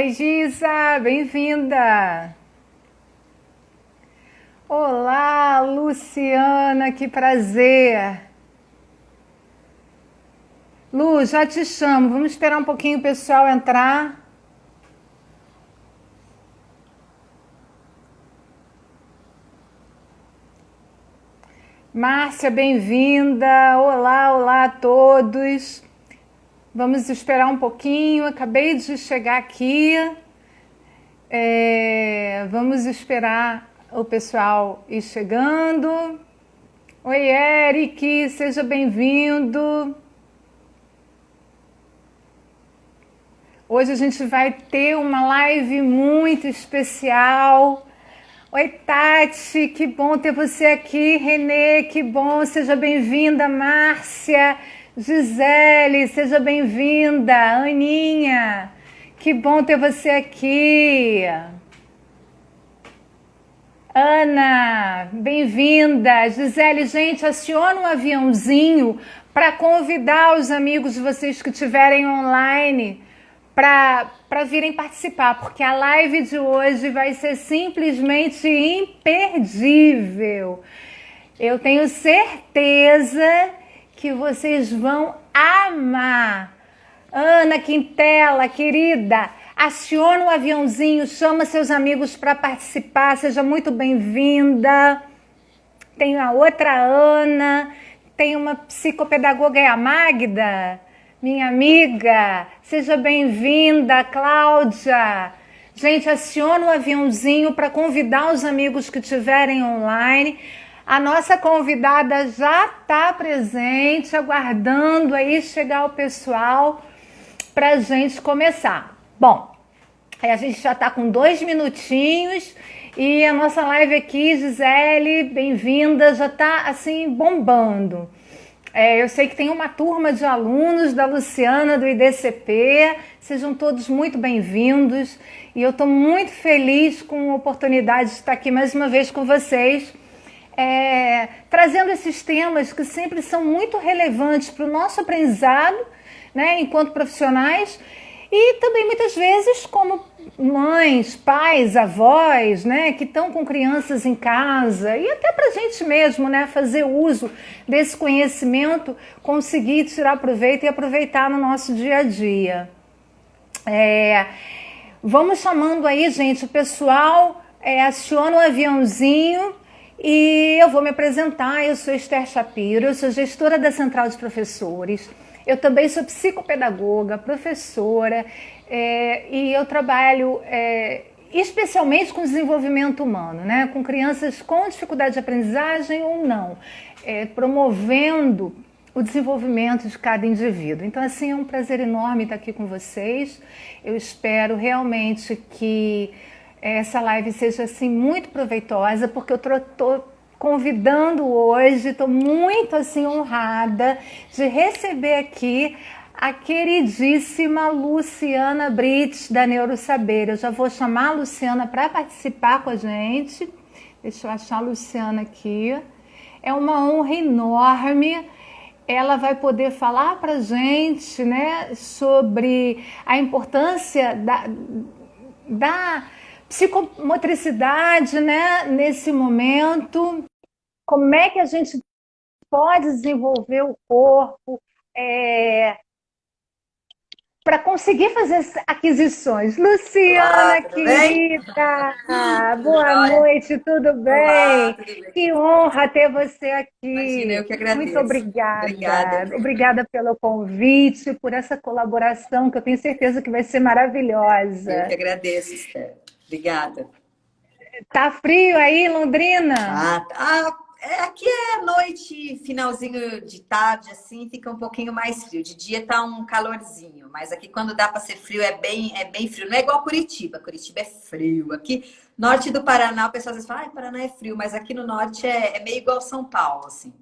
Oi, Gisa, bem-vinda. Olá, Luciana, que prazer. Lu, já te chamo. Vamos esperar um pouquinho o pessoal entrar. Márcia, bem-vinda. Olá, olá a todos. Vamos esperar um pouquinho. Acabei de chegar aqui. Vamos esperar o pessoal ir chegando. Oi, Eric, seja bem-vindo. Hoje a gente vai ter uma live muito especial. Oi, Tati, que bom ter você aqui. Renê, que bom, seja bem-vinda. Márcia, Gisele, seja bem-vinda. Aninha, que bom ter você aqui. Ana, bem-vinda. Gisele, gente, aciona um aviãozinho para convidar os amigos de vocês que estiverem online para virem participar, porque a live de hoje vai ser simplesmente imperdível. Eu tenho certeza que vocês vão amar. Ana Quintela, querida, aciona o aviãozinho, chama seus amigos para participar, seja muito bem-vinda. Tem a outra Ana, tem uma psicopedagoga, é a Magda, minha amiga, seja bem-vinda, Cláudia. Gente, aciona o aviãozinho para convidar os amigos que estiverem online. A nossa convidada já está presente, aguardando aí chegar o pessoal para a gente começar. Bom, a gente já está com 2 minutinhos e a nossa live aqui, Gisele, bem-vinda, já está assim bombando. Eu sei que tem uma turma de alunos da Luciana, do IDCP, sejam todos muito bem-vindos e eu estou muito feliz com a oportunidade de estar aqui mais uma vez com vocês, trazendo esses temas que sempre são muito relevantes para o nosso aprendizado, né, enquanto profissionais, e também muitas vezes como mães, pais, avós, né, que estão com crianças em casa, e até para a gente mesmo, né, fazer uso desse conhecimento, conseguir tirar proveito e aproveitar no nosso dia a dia. Vamos chamando aí, gente, o pessoal, aciona o aviãozinho e eu vou me apresentar. Eu sou Esther Shapiro, eu sou gestora da Central de Professores. Eu também sou psicopedagoga, professora, e eu trabalho especialmente com desenvolvimento humano, né? Com crianças com dificuldade de aprendizagem ou não, promovendo o desenvolvimento de cada indivíduo. Então, assim, é um prazer enorme estar aqui com vocês. Eu espero realmente que essa live seja assim, muito proveitosa, porque eu estou convidando hoje, estou muito assim honrada de receber aqui a queridíssima Luciana Brits, da Neurosaber. Eu já vou chamar a Luciana para participar com a gente. Deixa eu achar a Luciana aqui. É uma honra enorme. Ela vai poder falar para a gente, né, sobre a importância da psicomotricidade, né, nesse momento. Como é que a gente pode desenvolver o corpo para conseguir fazer aquisições? Luciana, Olá, tudo bem? querida, Tudo boa jóia? noite, tudo Olá, bem? tudo bem? Que honra ter você Imagina, eu aqui. que Muito agradeço. Obrigada. obrigada. Obrigada pelo convite, por essa colaboração que eu tenho certeza que vai ser Eu que maravilhosa. agradeço, Esther. Obrigada. Tá frio aí, Londrina? Aqui é noite, finalzinho de tarde, assim, fica um pouquinho mais frio. De dia tá um calorzinho, mas aqui quando dá para ser frio é bem frio. Não é igual Curitiba. Curitiba é frio. Aqui, norte do Paraná, o pessoal às vezes fala, Paraná é frio, mas aqui no norte é meio igual São Paulo, assim.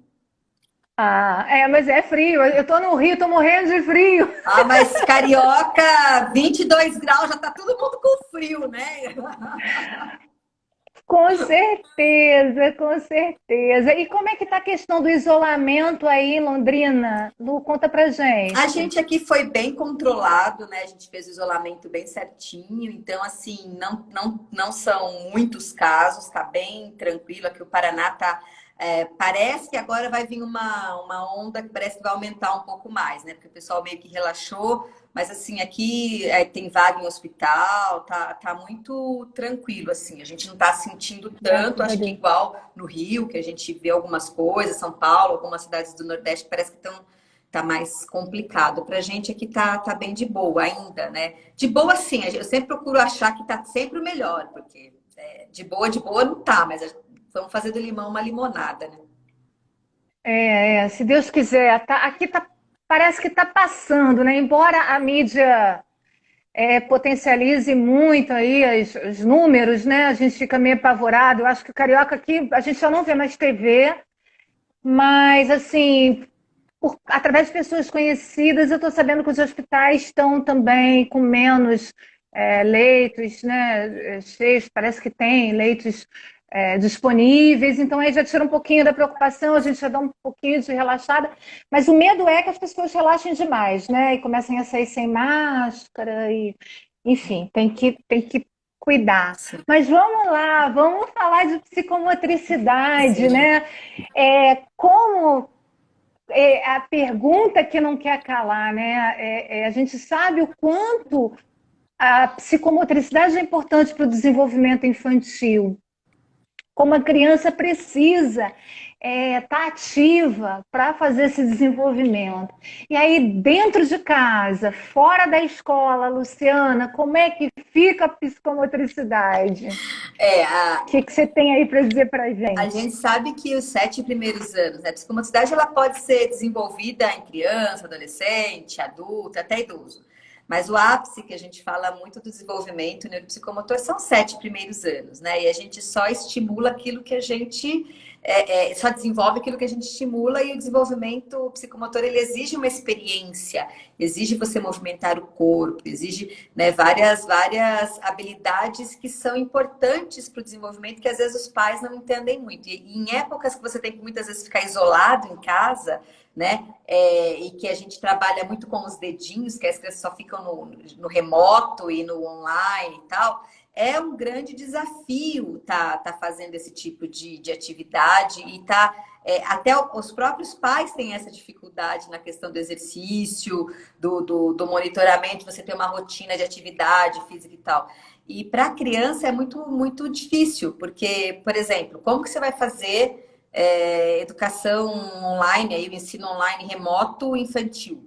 Mas é frio. Eu tô no Rio, tô morrendo de frio. Mas carioca, 22 graus, já tá todo mundo com frio, né? Com certeza, com certeza. E como é que está a questão do isolamento aí em Londrina? Lu, conta pra A gente. gente aqui foi bem controlado, né? A gente fez o isolamento bem certinho, então assim, não são muitos casos, tá bem tranquilo. Aqui o Paraná tá. Parece que agora vai vir uma onda que parece que vai aumentar um pouco mais, né? Porque o pessoal meio que relaxou, mas assim, aqui tem vaga em hospital, tá muito tranquilo, assim. A gente não tá sentindo tanto, Graças a acho que Deus. igual no Rio, que a gente vê algumas coisas, São Paulo, algumas cidades do Nordeste que parece que estão tá mais complicado. Pra gente aqui tá bem de boa ainda, né? De boa, sim, eu sempre procuro achar que tá sempre o melhor, porque de boa não tá, mas vamos fazer do limão uma limonada, né? Se Deus quiser, aqui parece que está passando, né? Embora a mídia potencialize muito aí os números, né? A gente fica meio apavorado. Eu acho que o carioca aqui, a gente já não vê mais TV, mas assim, através de pessoas conhecidas, eu estou sabendo que os hospitais estão também com menos leitos, né, cheios, parece que tem leitos disponíveis, então aí já tira um pouquinho da preocupação, a gente já dá um pouquinho de relaxada, mas o medo é que as pessoas relaxem demais, né, e comecem a sair sem máscara, e, enfim, tem que cuidar. Sim. Mas vamos lá, vamos falar de psicomotricidade, Sim. né? Como a pergunta que não quer calar, né? A gente sabe o quanto a psicomotricidade é importante para o desenvolvimento infantil, como a criança precisa estar ativa para fazer esse desenvolvimento. E aí, dentro de casa, fora da escola, Luciana, como é que fica a psicomotricidade? É, O que você tem aí para dizer para a a gente? gente sabe que os 7 primeiros anos, né? A psicomotricidade ela pode ser desenvolvida em criança, adolescente, adulto, até idoso. Mas o ápice que a gente fala muito do desenvolvimento neuropsicomotor são os 7 primeiros anos, né? E a gente só estimula aquilo que a gente só desenvolve aquilo que a gente estimula e o desenvolvimento psicomotor ele exige uma experiência, exige você movimentar o corpo, exige, né, várias habilidades que são importantes para o desenvolvimento que às vezes os pais não entendem muito. E em épocas que você tem que muitas vezes ficar isolado em casa, né? E que a gente trabalha muito com os dedinhos, que as crianças só ficam no remoto e no online e tal. É um grande desafio tá fazendo esse tipo de atividade e até os próprios pais têm essa dificuldade na questão do exercício, do monitoramento, você ter uma rotina de atividade física e tal. E para a criança é muito difícil, porque, por exemplo, como que você vai fazer educação online, aí, o ensino online remoto infantil?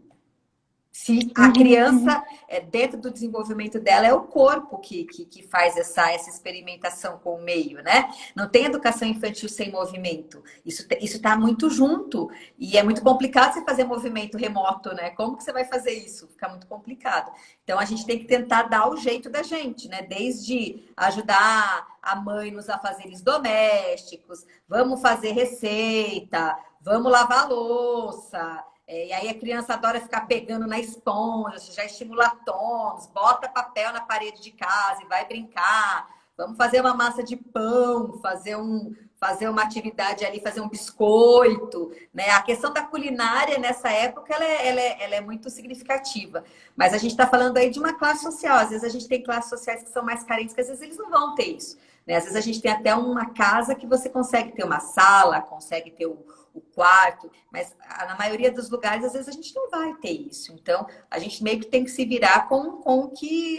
Se a Uhum, uhum. criança, dentro do desenvolvimento dela, é o corpo que faz essa experimentação com o meio, né? Não tem educação infantil sem movimento. Isso está muito junto. E é muito complicado você fazer movimento remoto, né? Como que você vai fazer isso? Fica muito complicado. Então, a gente tem que tentar dar o jeito da gente, né? Desde ajudar a mãe nos afazeres domésticos, vamos fazer receita, vamos lavar a louça. E aí a criança adora ficar pegando na esponja, já estimula tons, bota papel na parede de casa e vai brincar. Vamos fazer uma massa de pão, fazer uma atividade ali, fazer um biscoito, né? A questão da culinária nessa época ela é muito significativa. Mas a gente está falando aí de uma classe social. Às vezes a gente tem classes sociais que são mais carentes, que às vezes eles não vão ter isso. Né? Às vezes a gente tem até uma casa que você consegue ter uma sala, consegue ter o quarto, mas na maioria dos lugares, às vezes, a gente não vai ter isso. Então, a gente meio que tem que se virar com o que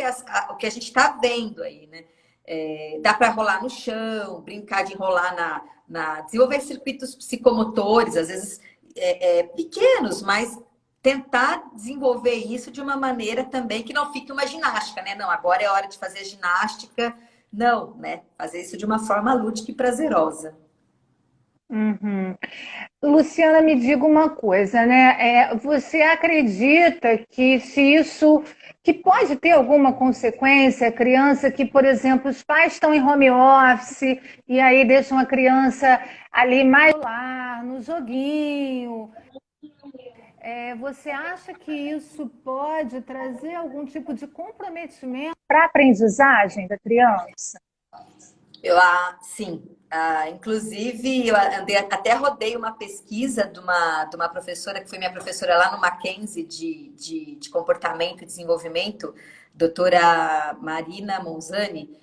o que a gente está vendo aí, né? Dá para rolar no chão, brincar de rolar desenvolver circuitos psicomotores, às vezes pequenos, mas tentar desenvolver isso de uma maneira também que não fique uma ginástica, né? Não, agora é hora de fazer ginástica. Não, né? Fazer isso de uma forma lúdica e prazerosa. Uhum. Luciana, me diga uma coisa, né? Você acredita que se isso, que pode ter alguma consequência, a criança que, por exemplo, os pais estão em home office e aí deixam a criança ali mais lá, no joguinho. Você acha que isso pode trazer algum tipo de comprometimento para a aprendizagem da criança? Sim. Inclusive, eu até rodei uma pesquisa de uma professora, que foi minha professora lá no Mackenzie de comportamento e desenvolvimento, doutora Marina Monzani.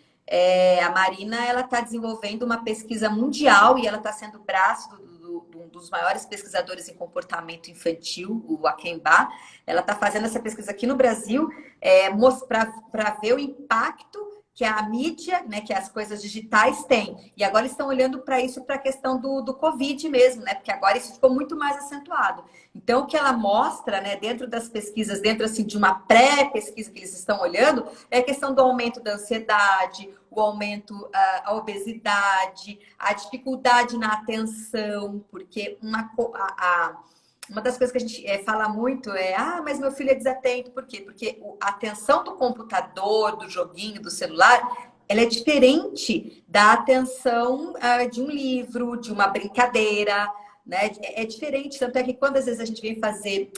A Marina, ela está desenvolvendo uma pesquisa mundial e ela está sendo braço de um dos maiores pesquisadores em comportamento infantil, o Akemba. Ela está fazendo essa pesquisa aqui no Brasil, para ver o impacto que a mídia, né, que as coisas digitais têm. E agora estão olhando para isso, para a questão do Covid mesmo, né? Porque agora isso ficou muito mais acentuado. Então, o que ela mostra, né, dentro das pesquisas, dentro assim, de uma pré-pesquisa que eles estão olhando, é a questão do aumento da ansiedade, o aumento, a obesidade, a dificuldade na atenção, porque uma das coisas que a gente fala muito mas meu filho é desatento. Por quê? Porque a atenção do computador, do joguinho, do celular, ela é diferente da atenção de um livro, de uma brincadeira, né? É diferente, tanto é que quando às vezes a gente vem fazer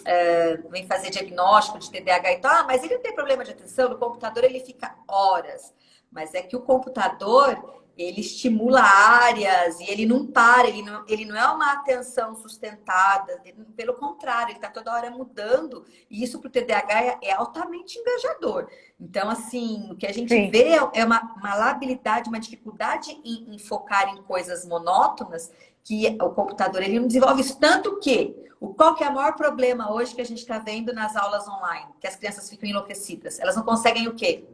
diagnóstico de TDAH e tal, mas ele não tem problema de atenção, no computador ele fica horas. Mas é que o computador, ele estimula áreas e ele não para, ele não é uma atenção sustentada, pelo contrário, ele está toda hora mudando, e isso para o TDAH é altamente engajador. Então, assim, o que a gente Sim. vê é uma labilidade, uma dificuldade em focar em coisas monótonas, que o computador ele não desenvolve isso. Tanto que, qual que é o maior problema hoje que a gente está vendo nas aulas online? Que as crianças ficam enlouquecidas. Elas não conseguem o quê?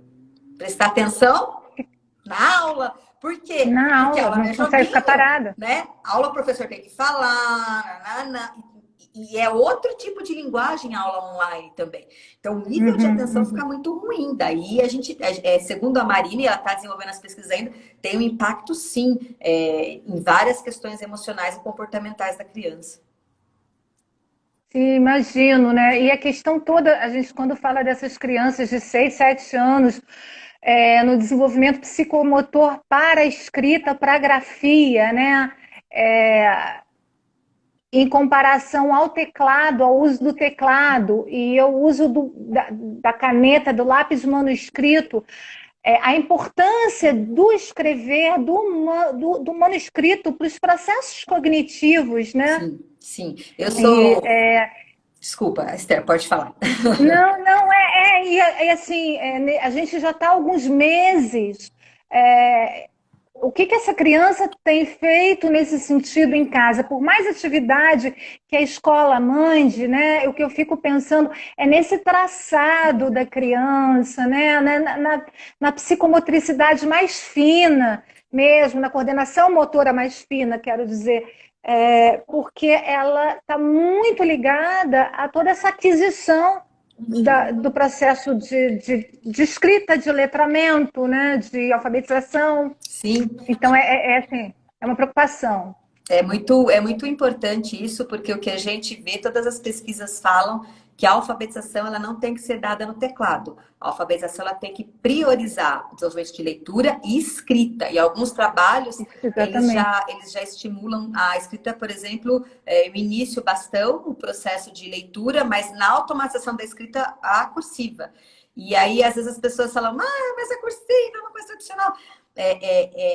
Prestar atenção na aula. Por quê? Na Porque a aula, aula não não é consegue ficar joguinho, parada. né? A aula o professor tem que falar, nanana, e é outro tipo de linguagem a aula online também. Então, o nível de Uhum, atenção fica uhum. muito ruim. Daí a gente, segundo a Marina, e ela está desenvolvendo as pesquisas ainda, tem um impacto sim, em várias questões emocionais e comportamentais da criança. Sim, imagino, né? E a questão toda, a gente quando fala dessas crianças de 6, 7 anos, no desenvolvimento psicomotor para a escrita, para a grafia, né? É, em comparação ao teclado, ao uso do teclado e ao uso da caneta, do lápis manuscrito, a importância do escrever, do manuscrito para os processos cognitivos, né? Sim, sim. Eu E, sou. Desculpa, Esther, pode falar. não, não, assim, a gente já está há alguns meses. é, o que essa criança tem feito nesse sentido em casa? Por mais atividade que a escola mande, né? O que eu fico pensando é nesse traçado da criança, né? Na psicomotricidade mais fina mesmo, na coordenação motora mais fina, quero dizer. Porque ela está muito ligada a toda essa aquisição do processo de escrita, de letramento, né, de alfabetização. Sim, Então, assim, é uma preocupação. é muito importante isso, porque o que a gente vê, todas as pesquisas falam que a alfabetização ela não tem que ser dada no teclado. A alfabetização ela tem que priorizar o desenvolvimento de leitura e escrita. E alguns trabalhos, eles Exatamente. já, eles já estimulam a escrita, por exemplo, o início bastão, o processo de leitura, mas na automatização da escrita, a cursiva. E aí, às vezes, as pessoas falam, mas a cursiva é uma coisa tradicional.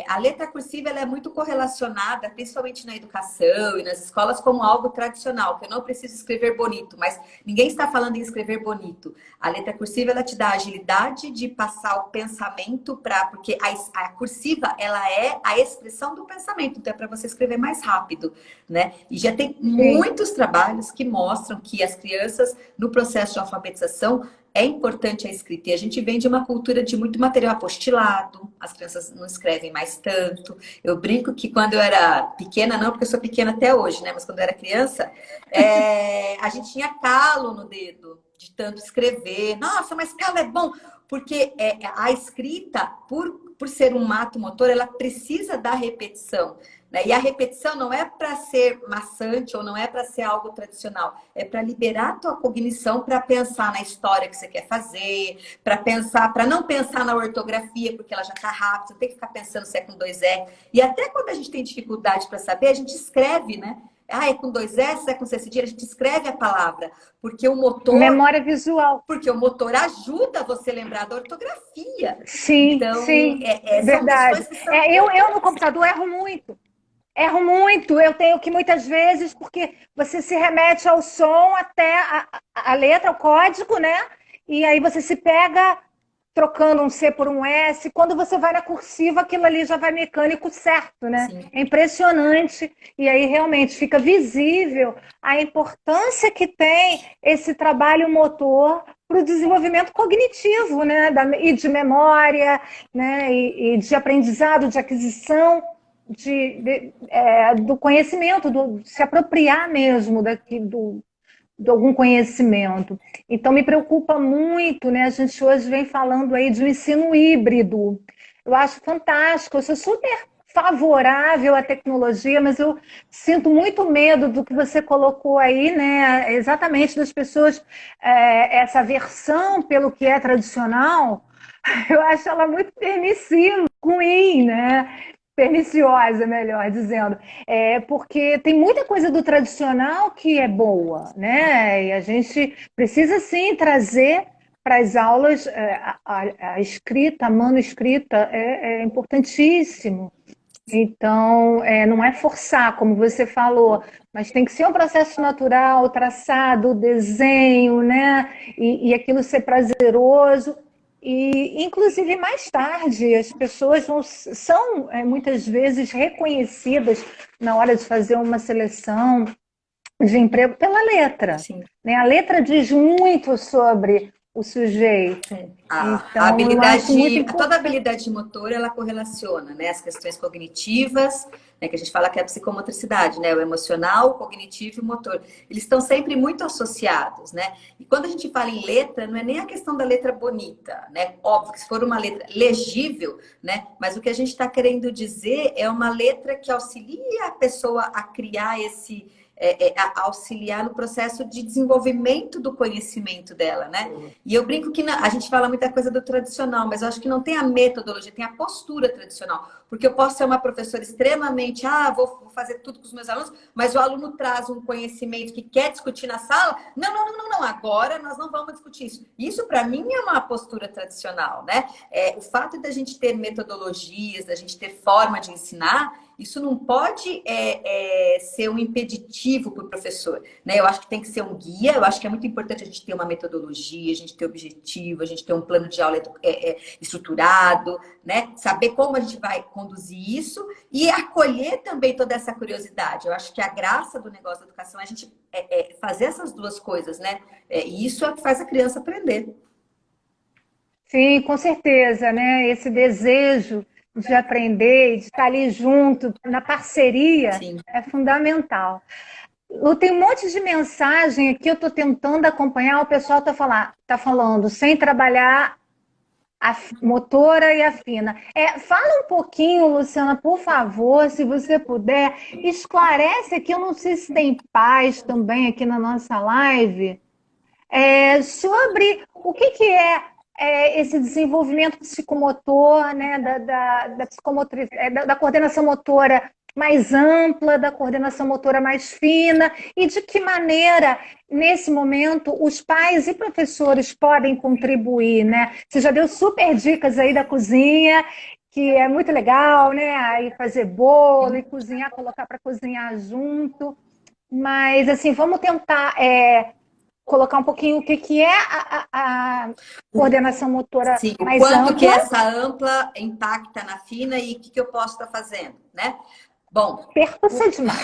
A letra cursiva ela é muito correlacionada, principalmente na educação e nas escolas, como algo tradicional, que eu não preciso escrever bonito, mas ninguém está falando em escrever bonito. A letra cursiva ela te dá a agilidade de passar o pensamento porque a cursiva ela é a expressão do pensamento, então é para você escrever mais rápido, né? E já tem Sim. muitos trabalhos que mostram que as crianças, no processo de alfabetização, é importante a escrita. E a gente vem de uma cultura de muito material apostilado, as crianças não escrevem mais tanto. Eu brinco que quando eu era pequena, não porque eu sou pequena até hoje, né? Mas quando eu era criança, a gente tinha calo no dedo de tanto escrever. Nossa, mas calo é bom, porque a escrita, por ser um ato motor, ela precisa da repetição. Né? E a repetição não é para ser maçante ou não é para ser algo tradicional, é para liberar a tua cognição para pensar na história que você quer fazer, para não pensar na ortografia, porque ela já está rápida, você tem que ficar pensando se é com dois E. E até quando a gente tem dificuldade para saber, a gente escreve, né? Ah, é com dois S, é com C cedilha? A gente escreve a palavra, porque o motor... Memória visual. Porque o motor ajuda você a lembrar da ortografia. Sim, Então, sim, são verdade. questões que são Eu no importantes. computador erro muito. Erro muito, eu tenho que muitas vezes, porque você se remete ao som até a letra, o código, né? E aí você se pega trocando um C por um S. Quando você vai na cursiva, aquilo ali já vai mecânico certo, né? Sim. É impressionante. E aí realmente fica visível a importância que tem esse trabalho motor para o desenvolvimento cognitivo, né? E de memória, né? E de aprendizado, de aquisição do conhecimento, de se apropriar mesmo de algum conhecimento. Então, me preocupa muito, né? A gente hoje vem falando aí de um ensino híbrido. Eu acho fantástico, eu sou super favorável à tecnologia, mas eu sinto muito medo do que você colocou aí, né? Exatamente das pessoas, essa aversão pelo que é tradicional, eu acho ela muito permissiva, ruim, né? Perniciosa, melhor dizendo. Porque tem muita coisa do tradicional que é boa, né? E a gente precisa sim trazer para as aulas a escrita, a manuscrita é importantíssimo. Então, não é forçar, como você falou, mas tem que ser um processo natural, traçado, desenho, né? E aquilo ser prazeroso. E, inclusive, mais tarde, as pessoas são muitas vezes reconhecidas na hora de fazer uma seleção de emprego pela letra, Sim. né? A letra diz muito sobre o sujeito. A Então, eu acho muito habilidade, toda importante. habilidade motor, ela correlaciona, né? As questões cognitivas, né? Que a gente fala que é a psicomotricidade, né? O emocional, o cognitivo e o motor. Eles estão sempre muito associados, né? E quando a gente fala em letra, não é nem a questão da letra bonita, né? Óbvio que se for uma letra legível, né? Mas o que a gente está querendo dizer é uma letra que auxilia a pessoa a criar a auxiliar no processo de desenvolvimento do conhecimento dela, né? E eu brinco que a gente fala muita coisa do tradicional, mas eu acho que não tem a metodologia, tem a postura tradicional. Porque eu posso ser uma professora extremamente, vou fazer tudo com os meus alunos, mas o aluno traz um conhecimento que quer discutir na sala. Não, agora nós não vamos discutir isso. Isso, para mim, é uma postura tradicional, né? O fato da gente ter metodologias, da gente ter forma de ensinar, isso não pode ser um impeditivo para o professor, né? Eu acho que tem que ser um guia, eu acho que é muito importante a gente ter uma metodologia, a gente ter objetivo, a gente ter um plano de aula estruturado, né? Saber como a gente vai conduzir isso e acolher também toda essa curiosidade. Eu acho que a graça do negócio da educação é a gente fazer essas duas coisas, né? E isso é o que faz a criança aprender. Sim, com certeza, né? Esse desejo de aprender, de estar ali junto, na parceria, Sim. é fundamental. Eu tenho um monte de mensagem aqui, eu estou tentando acompanhar, o pessoal tá falando, sem trabalhar a motora e a fina. Fala um pouquinho, Luciana, por favor, se você puder, esclarece aqui, eu não sei se tem paz também aqui na nossa live, sobre o que é esse desenvolvimento psicomotor, né, da coordenação motora mais ampla, da coordenação motora mais fina, e de que maneira, nesse momento, os pais e professores podem contribuir, né? Você já deu super dicas aí da cozinha, que é muito legal, né? Aí fazer bolo e cozinhar, colocar para cozinhar junto. Mas, assim, vamos tentar colocar um pouquinho o que é a coordenação motora Sim, o mais quanto que ampla. essa ampla impacta na fina e o que eu posso estar fazendo, né? Bom, Percussa demais.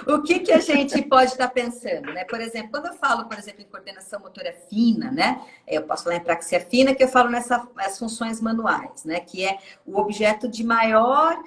o que a gente pode estar pensando, né? Por exemplo, quando eu falo, por exemplo, em coordenação motora fina, né? Eu posso falar em praxia fina, que eu falo nessas funções manuais, né? Que é o objeto de maior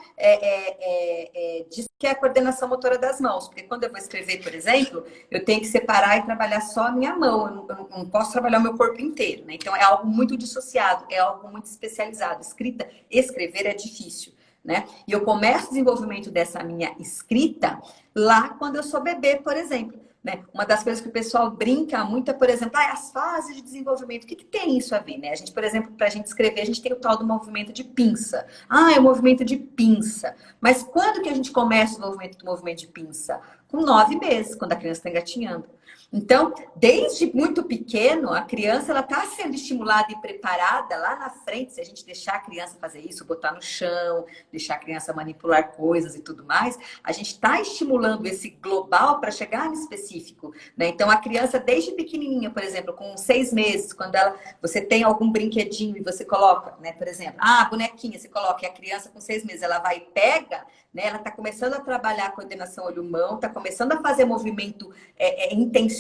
que é a coordenação motora das mãos. Porque quando eu vou escrever, por exemplo, eu tenho que separar e trabalhar só a minha mão. Eu não posso trabalhar o meu corpo inteiro, né? Então é algo muito dissociado, é algo muito especializado. Escrever é difícil. Né? E eu começo o desenvolvimento dessa minha escrita lá quando eu sou bebê, por exemplo. Né? Uma das coisas que o pessoal brinca muito é, por exemplo, as fases de desenvolvimento. O que tem isso a ver? Né? A gente, por exemplo, para a gente escrever, a gente tem o tal do movimento de pinça. É o movimento de pinça. Mas quando que a gente começa o movimento de pinça? com 9 meses, quando a criança está engatinhando. Então, desde muito pequeno, a criança ela está sendo estimulada e preparada lá na frente, se a gente deixar a criança fazer isso, botar no chão, deixar a criança manipular coisas e tudo mais, a gente está estimulando esse global para chegar no específico, né? Então, a criança, desde pequenininha, por exemplo, com 6 meses, quando você tem algum brinquedinho e você coloca, né, por exemplo, bonequinha, você coloca, e a criança com 6 meses, ela vai e pega, né? Ela está começando a trabalhar a coordenação olho-mão, está começando a fazer movimento intencional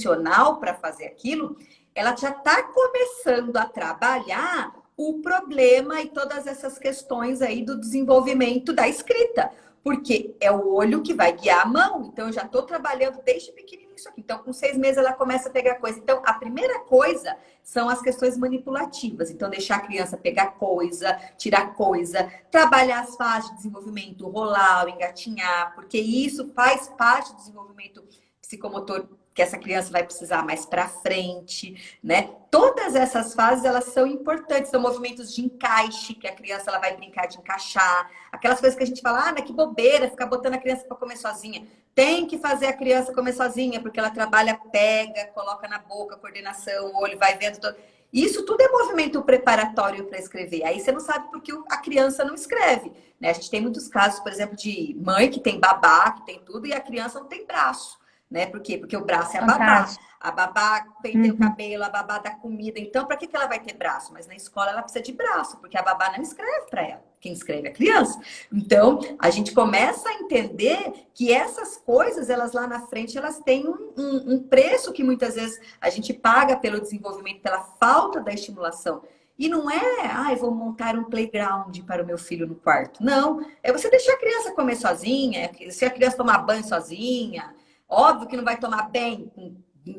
para fazer aquilo, ela já está começando a trabalhar o problema e todas essas questões aí do desenvolvimento da escrita. Porque é o olho que vai guiar a mão. Então, eu já estou trabalhando desde pequenininho isso aqui. Então, com 6 meses, ela começa a pegar coisa. Então, a primeira coisa são as questões manipulativas. Então, deixar a criança pegar coisa, tirar coisa, trabalhar as fases de desenvolvimento, rolar, engatinhar, porque isso faz parte do desenvolvimento psicomotor que essa criança vai precisar mais para frente, né? Todas essas fases, elas são importantes, são movimentos de encaixe, que a criança ela vai brincar de encaixar, aquelas coisas que a gente fala, mas que bobeira, ficar botando a criança para comer sozinha. Tem que fazer a criança comer sozinha, porque ela trabalha, pega, coloca na boca, coordenação, o olho, vai vendo todo. Isso tudo é movimento preparatório para escrever. Aí você não sabe porque a criança não escreve, né? A gente tem muitos casos, por exemplo, de mãe que tem babá, que tem tudo, e a criança não tem braço. Né? Por quê? Porque o braço é a babá. Fantástico. A babá penteia o cabelo, a babá dá comida. Então, para que ela vai ter braço? Mas na escola ela precisa de braço, porque a babá não escreve para ela. Quem escreve é a criança. Então, a gente começa a entender que essas coisas, elas lá na frente, elas têm um preço que muitas vezes a gente paga pelo desenvolvimento, pela falta da estimulação. E não é, vou montar um playground para o meu filho no quarto. Não, é você deixar a criança comer sozinha, se a criança tomar banho sozinha. Óbvio que não vai tomar bem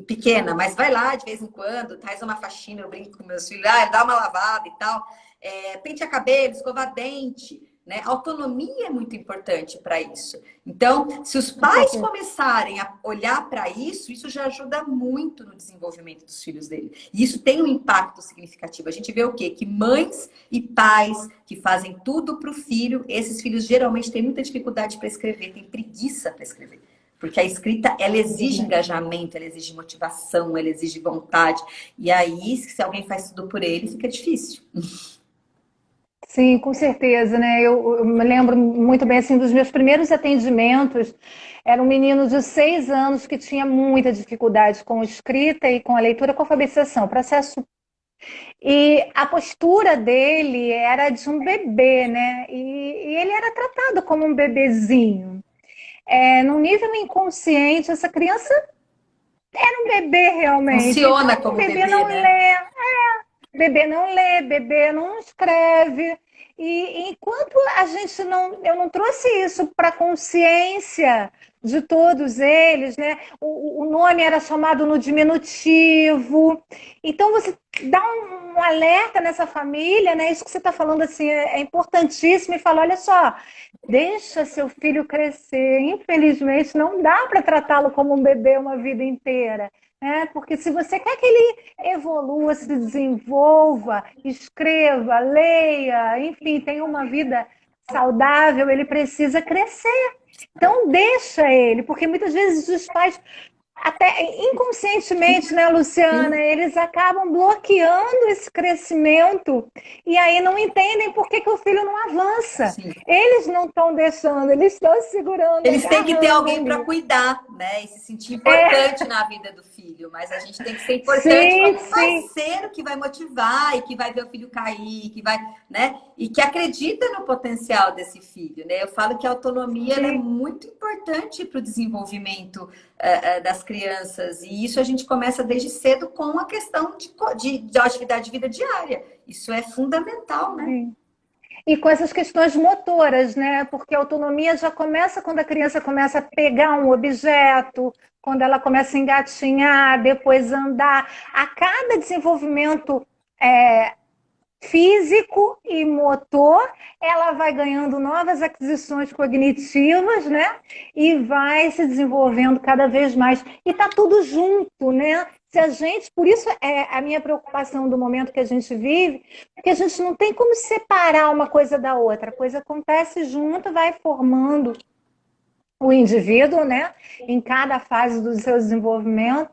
pequena, mas vai lá de vez em quando, traz uma faxina, eu brinco com meus filhos, dá uma lavada e tal. Pentear cabelo, escovar dente, né? Autonomia é muito importante para isso. Então, se os pais começarem a olhar para isso, isso já ajuda muito no desenvolvimento dos filhos dele. E isso tem um impacto significativo. A gente vê o quê? Que mães e pais que fazem tudo para o filho, esses filhos geralmente têm muita dificuldade para escrever, têm preguiça para escrever. Porque a escrita, ela exige engajamento, ela exige motivação, ela exige vontade. E aí, se alguém faz tudo por ele, fica difícil. Sim, com certeza, né? Eu me lembro muito bem assim dos meus primeiros atendimentos. Era um menino de 6 anos que tinha muita dificuldade com escrita e com a leitura, com a alfabetização, processo. E a postura dele era de um bebê, né? E ele era tratado como um bebezinho. Num nível inconsciente, essa criança era um bebê realmente. Funciona Então, o como bebê bebê, não né? lê, bebê não lê, bebê não escreve. E enquanto eu não trouxe isso para a consciência de todos eles, né? O nome era chamado no diminutivo. Então você dá um alerta nessa família, né? Isso que você está falando assim é importantíssimo e fala, olha só, deixa seu filho crescer. Infelizmente não dá para tratá-lo como um bebê uma vida inteira. Porque se você quer que ele evolua, se desenvolva, escreva, leia, enfim, tenha uma vida saudável, ele precisa crescer. Então deixa ele, porque muitas vezes os pais, até inconscientemente, né, Luciana, Sim. eles acabam bloqueando esse crescimento e aí não entendem por que o filho não avança. Sim. Eles não estão deixando, eles estão segurando, Eles têm que ter agarrando alguém para ali. cuidar, né? E se sentir importante na vida do filho. Mas a gente tem que ser importante Sim, como sim. parceiro que vai motivar e que vai ver o filho cair, que vai, né? E que acredita no potencial desse filho, né? Eu falo que a autonomia ela é muito importante para o desenvolvimento das crianças. E isso a gente começa desde cedo com a questão de atividade de vida diária. Isso é fundamental, né? Sim. E com essas questões motoras, né? Porque a autonomia já começa quando a criança começa a pegar um objeto, quando ela começa a engatinhar, depois andar. A cada desenvolvimento físico e motor, ela vai ganhando novas aquisições cognitivas, né? E vai se desenvolvendo cada vez mais. E tá tudo junto, né? Se a gente, por isso é a minha preocupação do momento que a gente vive, porque a gente não tem como separar uma coisa da outra. A coisa acontece junto, vai formando o indivíduo, né, em cada fase do seu desenvolvimento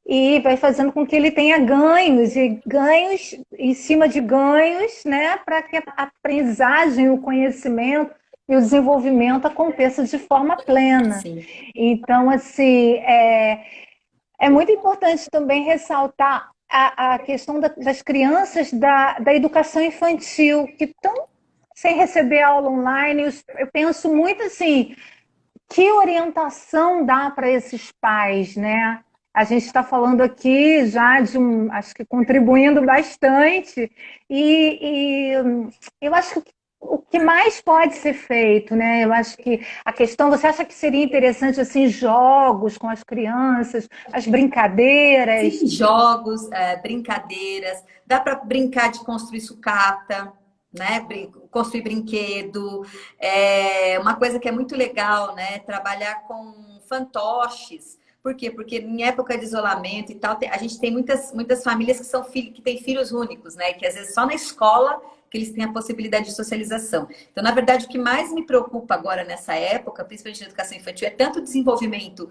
e vai fazendo com que ele tenha ganhos e ganhos em cima de ganhos, né, para que a aprendizagem, o conhecimento e o desenvolvimento aconteça de forma plena. Sim. Então, assim, é muito importante também ressaltar a questão das crianças da educação infantil, que estão sem receber aula online. Eu penso muito assim, que orientação dá para esses pais, né? A gente está falando aqui já de acho que contribuindo bastante, eu acho que o que mais pode ser feito, né? Eu acho que a questão, você acha que seria interessante assim jogos com as crianças, as brincadeiras? Sim, jogos, brincadeiras, dá para brincar de construir sucata, né? Construir brinquedo. Uma coisa que é muito legal, né? Trabalhar com fantoches. Por quê? Porque em época de isolamento e tal, a gente tem muitas famílias que são que têm filhos únicos, né? Que às vezes só na escola que eles têm a possibilidade de socialização. Então, na verdade, o que mais me preocupa agora nessa época, principalmente na educação infantil, é tanto o desenvolvimento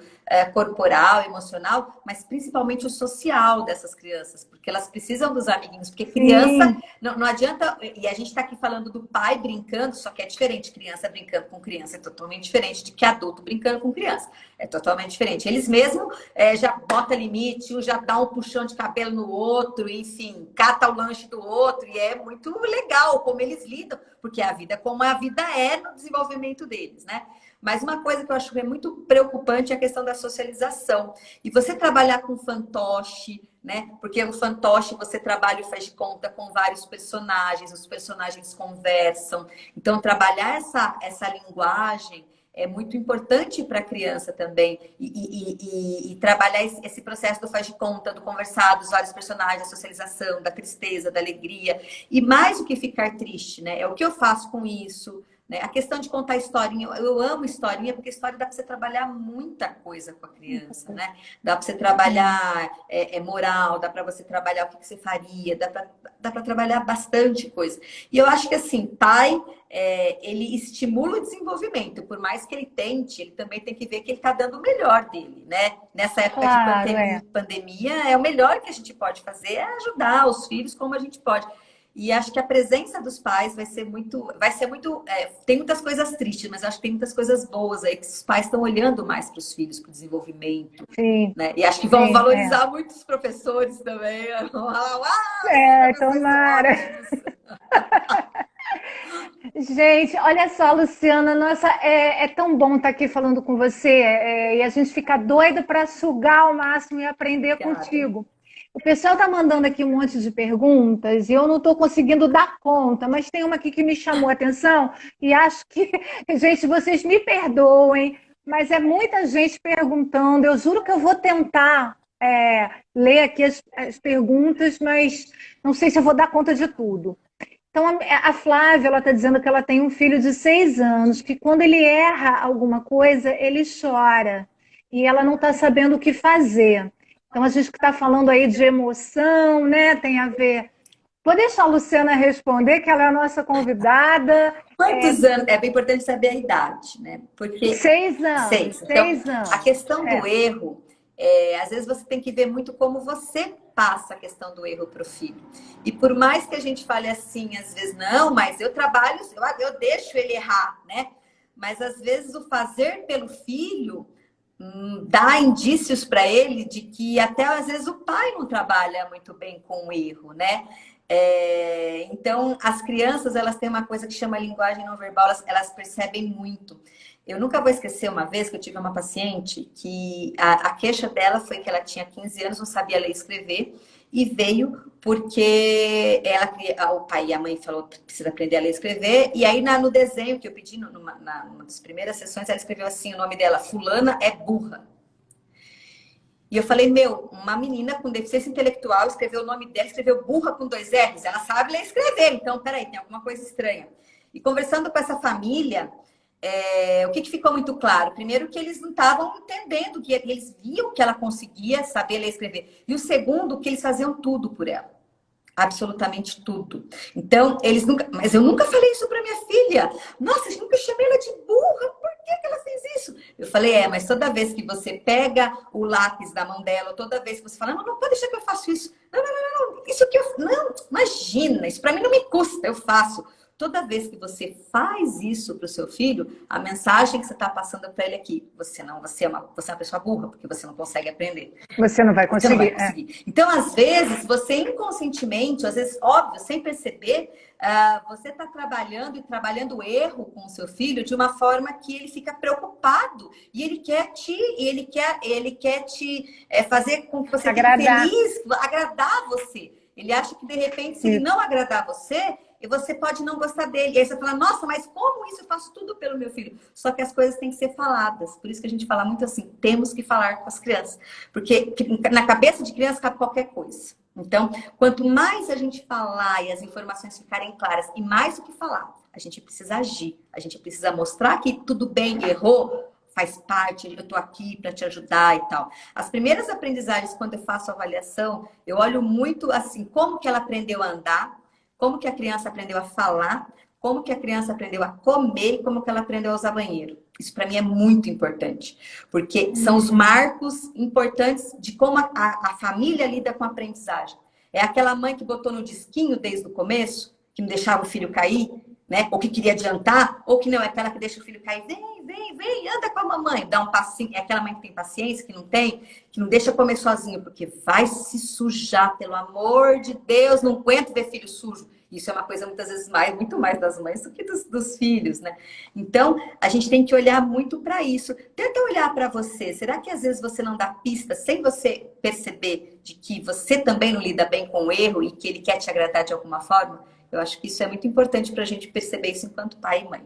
corporal, emocional, mas principalmente o social dessas crianças, porque elas precisam dos amiguinhos, porque criança não adianta, e a gente está aqui falando do pai brincando, só que é diferente, criança brincando com criança, é totalmente diferente de que adulto brincando com criança, é totalmente diferente. Eles mesmos já botam limite, um já dá um puxão de cabelo no outro, enfim, cata o lanche do outro, e é muito legal como eles lidam, porque a vida como a vida é no desenvolvimento deles, né? Mas uma coisa que eu acho que é muito preocupante é a questão da socialização. E você trabalhar com fantoche, né? Porque o fantoche você trabalha e faz de conta com vários personagens, os personagens conversam. Então, trabalhar essa linguagem é muito importante para a criança também. E trabalhar esse processo do faz de conta, do conversar, dos vários personagens, da socialização, da tristeza, da alegria. E mais do que ficar triste, né? É o que eu faço com isso. Né? A questão de contar historinha, eu amo historinha, porque história dá para você trabalhar muita coisa com a criança, né? Dá para você trabalhar moral, dá para você trabalhar o que você faria, dá para trabalhar bastante coisa. E eu acho que assim, pai, ele estimula o desenvolvimento, por mais que ele tente, ele também tem que ver que ele está dando o melhor dele, né? Nessa época de pandemia, o melhor que a gente pode fazer é ajudar os filhos como a gente pode. E acho que a presença dos pais vai ser muito, tem muitas coisas tristes, mas acho que tem muitas coisas boas aí, que os pais estão olhando mais para os filhos, para o desenvolvimento. Sim. Né? E acho que vão valorizar muito os professores também. Vão falar, tomara. Gente, olha só, Luciana, nossa, é tão bom estar aqui falando com você e a gente fica doida para sugar ao máximo e aprender contigo. O pessoal está mandando aqui um monte de perguntas e eu não estou conseguindo dar conta, mas tem uma aqui que me chamou a atenção e acho que, gente, vocês me perdoem, mas é muita gente perguntando. Eu juro que eu vou tentar ler aqui as perguntas, mas não sei se eu vou dar conta de tudo. Então, a Flávia, ela está dizendo que ela tem um filho de 6 anos, que quando ele erra alguma coisa, ele chora e ela não está sabendo o que fazer. Então, a gente que está falando aí de emoção, né? Tem a ver. Vou deixar a Luciana responder, que ela é a nossa convidada. Quantos anos? É bem importante saber a idade, né? Porque 6 anos. 6. Então, 6 anos. a questão do erro, às vezes você tem que ver muito como você passa a questão do erro para o filho. E por mais que a gente fale assim, às vezes, não, mas eu trabalho, eu deixo ele errar, né? Mas às vezes o fazer pelo filho dá indícios para ele de que até às vezes o pai não trabalha muito bem com o erro, né? Então, as crianças, elas têm uma coisa que chama linguagem não verbal, elas percebem muito. Eu nunca vou esquecer uma vez que eu tive uma paciente que a queixa dela foi que ela tinha 15 anos, não sabia ler e escrever, e veio porque o pai e a mãe falou que precisa aprender a ler e escrever. E aí no desenho que eu pedi, numa das primeiras sessões, ela escreveu assim, o nome dela, fulana é burra. E eu falei, uma menina com deficiência intelectual escreveu o nome dela, escreveu burra com 2 R's. Ela sabe ler e escrever, então peraí, tem alguma coisa estranha. E conversando com essa família, o que ficou muito claro? Primeiro, que eles não estavam entendendo, que eles viam que ela conseguia saber ler e escrever. E o segundo, que eles faziam tudo por ela. Absolutamente tudo. Então, mas eu nunca falei isso para minha filha. Nossa, eu nunca chamei ela de burra. Por que ela fez isso. Eu falei, mas toda vez que você pega o lápis da mão dela, toda vez que você fala, não, não pode deixar que eu faço isso. Não, não, não, não, isso que eu... Não, imagina, isso para mim não me custa, eu faço. Toda vez que você faz isso para o seu filho, a mensagem que você está passando para ele aqui, você é uma pessoa burra, porque você não consegue aprender. Você não vai Você não vai conseguir. conseguir. Então, às vezes, você inconscientemente, às vezes, óbvio, sem perceber, você está trabalhando e trabalhando o erro com o seu filho de uma forma que ele fica preocupado e ele quer te fazer com que você Agradar. fique feliz, agradar você. Ele acha que, de repente, se ele não agradar você, você pode não gostar dele. E aí você fala, nossa, mas como isso? Eu faço tudo pelo meu filho. Só que as coisas têm que ser faladas. Por isso que a gente fala muito assim, temos que falar com as crianças. Porque na cabeça de criança cabe qualquer coisa. Então, quanto mais a gente falar e as informações ficarem claras, e mais do que falar, a gente precisa agir. A gente precisa mostrar que tudo bem, errou, faz parte, eu tô aqui para te ajudar e tal. As primeiras aprendizagens, quando eu faço avaliação, eu olho muito assim, como que ela aprendeu a andar, como que a criança aprendeu a falar, como que a criança aprendeu a comer e como que ela aprendeu a usar banheiro. Isso para mim é muito importante, porque são os marcos importantes de como a família lida com a aprendizagem. É aquela mãe que botou no disquinho desde o começo, que não deixava o filho cair, né? Ou que queria adiantar, ou que não, é aquela que deixa o filho cair, vem, anda com a mamãe, dá um passinho. É aquela mãe que tem paciência, que não tem, que não deixa comer sozinho, porque vai se sujar, pelo amor de Deus, não aguento ver filho sujo. Isso é uma coisa muitas vezes muito mais das mães do que dos filhos, né? Então, a gente tem que olhar muito para isso. Tenta olhar para você. Será que às vezes você não dá pista sem você perceber de que você também não lida bem com o erro e que ele quer te agradar de alguma forma? Eu acho que isso é muito importante para a gente perceber isso enquanto pai e mãe.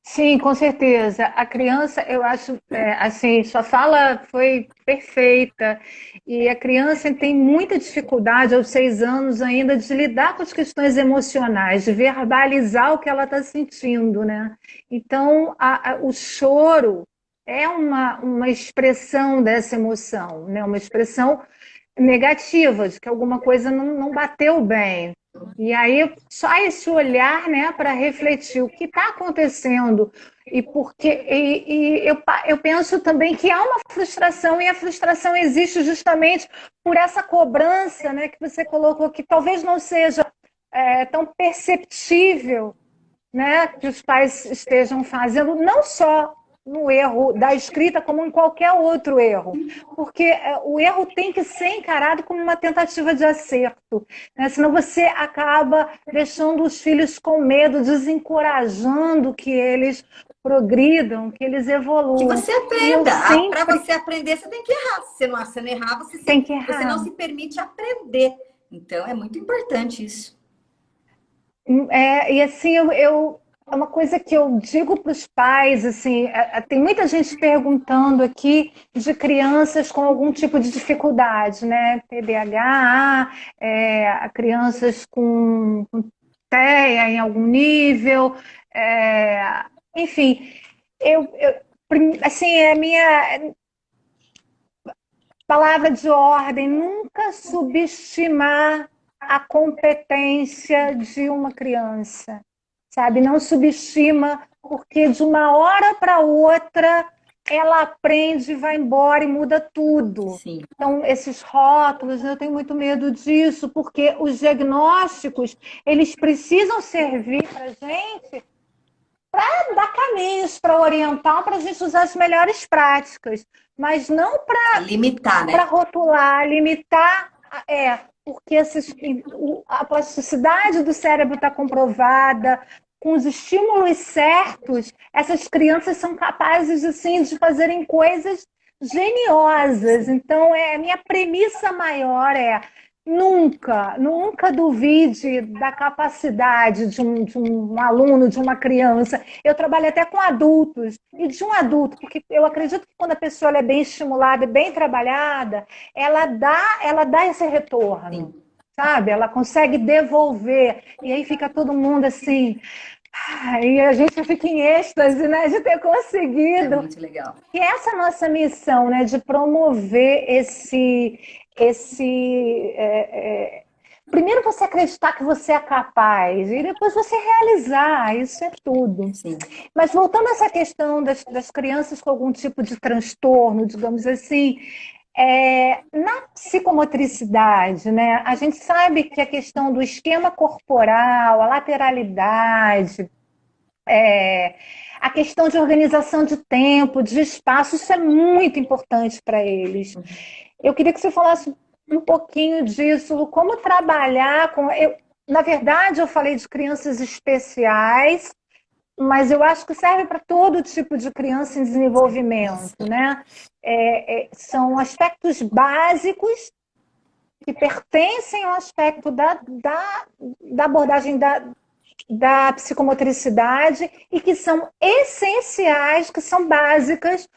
Sim, com certeza. A criança, eu acho, assim, sua fala foi perfeita. E a criança tem muita dificuldade aos 6 anos ainda de lidar com as questões emocionais, de verbalizar o que ela está sentindo, né? Então, o choro é uma expressão dessa emoção, né? Uma expressão negativa, de que alguma coisa não bateu bem. E aí, só esse olhar, né, para refletir o que está acontecendo e porque eu penso também que há uma frustração e a frustração existe justamente por essa cobrança, né, que você colocou, que talvez não seja tão perceptível, né, que os pais estejam fazendo, não só no erro da escrita, como em qualquer outro erro. Porque o erro tem que ser encarado como uma tentativa de acerto, né? Senão você acaba deixando os filhos com medo, desencorajando que eles progridam, que eles Que evoluam. você aprenda. Para você aprender, você tem que errar. Se você não errar, tem que você errar. não se permite aprender. Então, é muito importante isso. E assim, é uma coisa que eu digo para os pais, assim, tem muita gente perguntando aqui de crianças com algum tipo de dificuldade, né? TDAH, crianças com TEA em algum nível, enfim, assim, é a minha palavra de ordem, nunca subestimar a competência de uma criança, sabe? Não subestima, porque de uma hora para outra ela aprende, vai embora e muda tudo. Sim. Então, esses rótulos, eu tenho muito medo disso, porque os diagnósticos, eles precisam servir para a gente para dar caminhos, para orientar, para a gente usar as melhores práticas, mas não para limitar, né? Para rotular, limitar, porque a plasticidade do cérebro está comprovada, com os estímulos certos, essas crianças são capazes assim, de fazerem coisas geniosas. Então, a minha premissa maior nunca duvide da capacidade de um aluno, de uma criança. Eu trabalho até com adultos, e de um adulto, porque eu acredito que quando a pessoa é bem estimulada e bem trabalhada, ela dá esse retorno. Sim. Sabe? Ela consegue devolver. E aí fica todo mundo assim. E a gente fica em êxtase, né, de ter conseguido. É muito legal. E essa nossa missão, né, de promover Primeiro você acreditar que você é capaz e depois você realizar, isso é tudo. Sim. Mas voltando a essa questão das crianças com algum tipo de transtorno, digamos assim, na psicomotricidade, né, a gente sabe que a questão do esquema corporal, a lateralidade, a questão de organização de tempo, de espaço, isso é muito importante para eles. Eu queria que você falasse um pouquinho disso, como trabalhar com. Na verdade, eu falei de crianças especiais, mas eu acho que serve para todo tipo de criança em desenvolvimento, né? São aspectos básicos que pertencem ao aspecto da abordagem da psicomotricidade e que são essenciais, que são básicas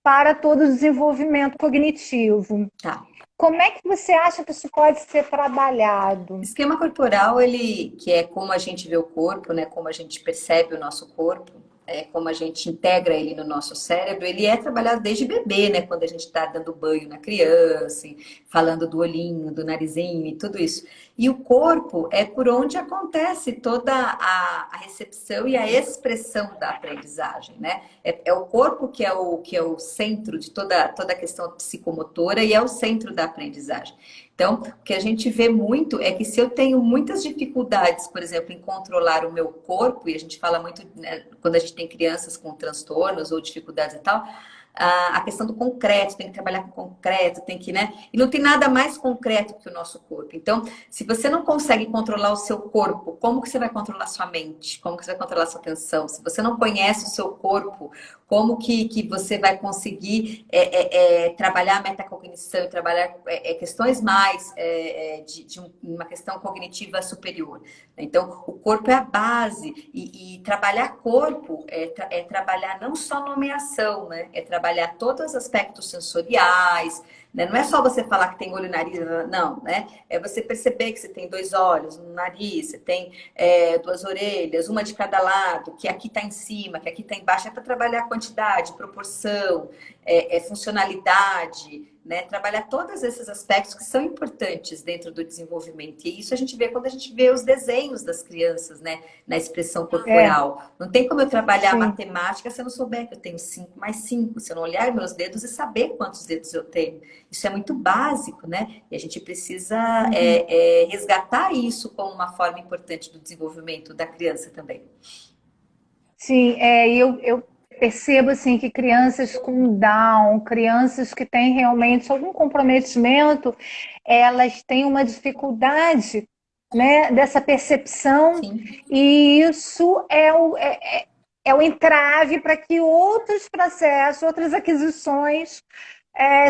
para todo o desenvolvimento cognitivo. Tá. Como é que você acha que isso pode ser trabalhado? Esquema corporal, ele, que é como a gente vê o corpo, né? Como a gente percebe o nosso corpo, como a gente integra ele no nosso cérebro, ele é trabalhado desde bebê, né? Quando a gente está dando banho na criança, falando do olhinho, do narizinho e tudo isso. E o corpo é por onde acontece toda a recepção e a expressão da aprendizagem, né? É o corpo que é o centro de toda a questão psicomotora e é o centro da aprendizagem. Então, o que a gente vê muito é que se eu tenho muitas dificuldades, por exemplo, em controlar o meu corpo, e a gente fala muito, né, quando a gente tem crianças com transtornos ou dificuldades e tal, a questão do concreto, tem que trabalhar com concreto, tem que, né? E não tem nada mais concreto que o nosso corpo. Então, se você não consegue controlar o seu corpo, como que você vai controlar sua mente? Como que você vai controlar sua atenção? Se você não conhece o seu corpo, como que você vai conseguir trabalhar a metacognição e trabalhar questões mais de uma questão cognitiva superior? Então, o corpo é a base e trabalhar corpo é trabalhar não só nomeação, né? É trabalhar todos os aspectos sensoriais, né? Não é só você falar que tem olho e nariz, não, né? É você perceber que você tem 2 olhos, um nariz, você tem 2 orelhas, uma de cada lado, que aqui está em cima, que aqui está embaixo, é para trabalhar quantidade, proporção, funcionalidade, né? Trabalhar todos esses aspectos que são importantes dentro do desenvolvimento. E isso a gente vê quando a gente vê os desenhos das crianças, né? Na expressão corporal. Não tem como eu trabalhar Sim. matemática se eu não souber que eu tenho 5 mais 5, se eu não olhar meus dedos e saber quantos dedos eu tenho. Isso é muito básico, né? E a gente precisa resgatar isso como uma forma importante do desenvolvimento da criança também. Sim, eu percebo assim que crianças com Down, crianças que têm realmente algum comprometimento, elas têm uma dificuldade, né, dessa percepção, Sim. e isso é o entrave para que outros processos, outras aquisições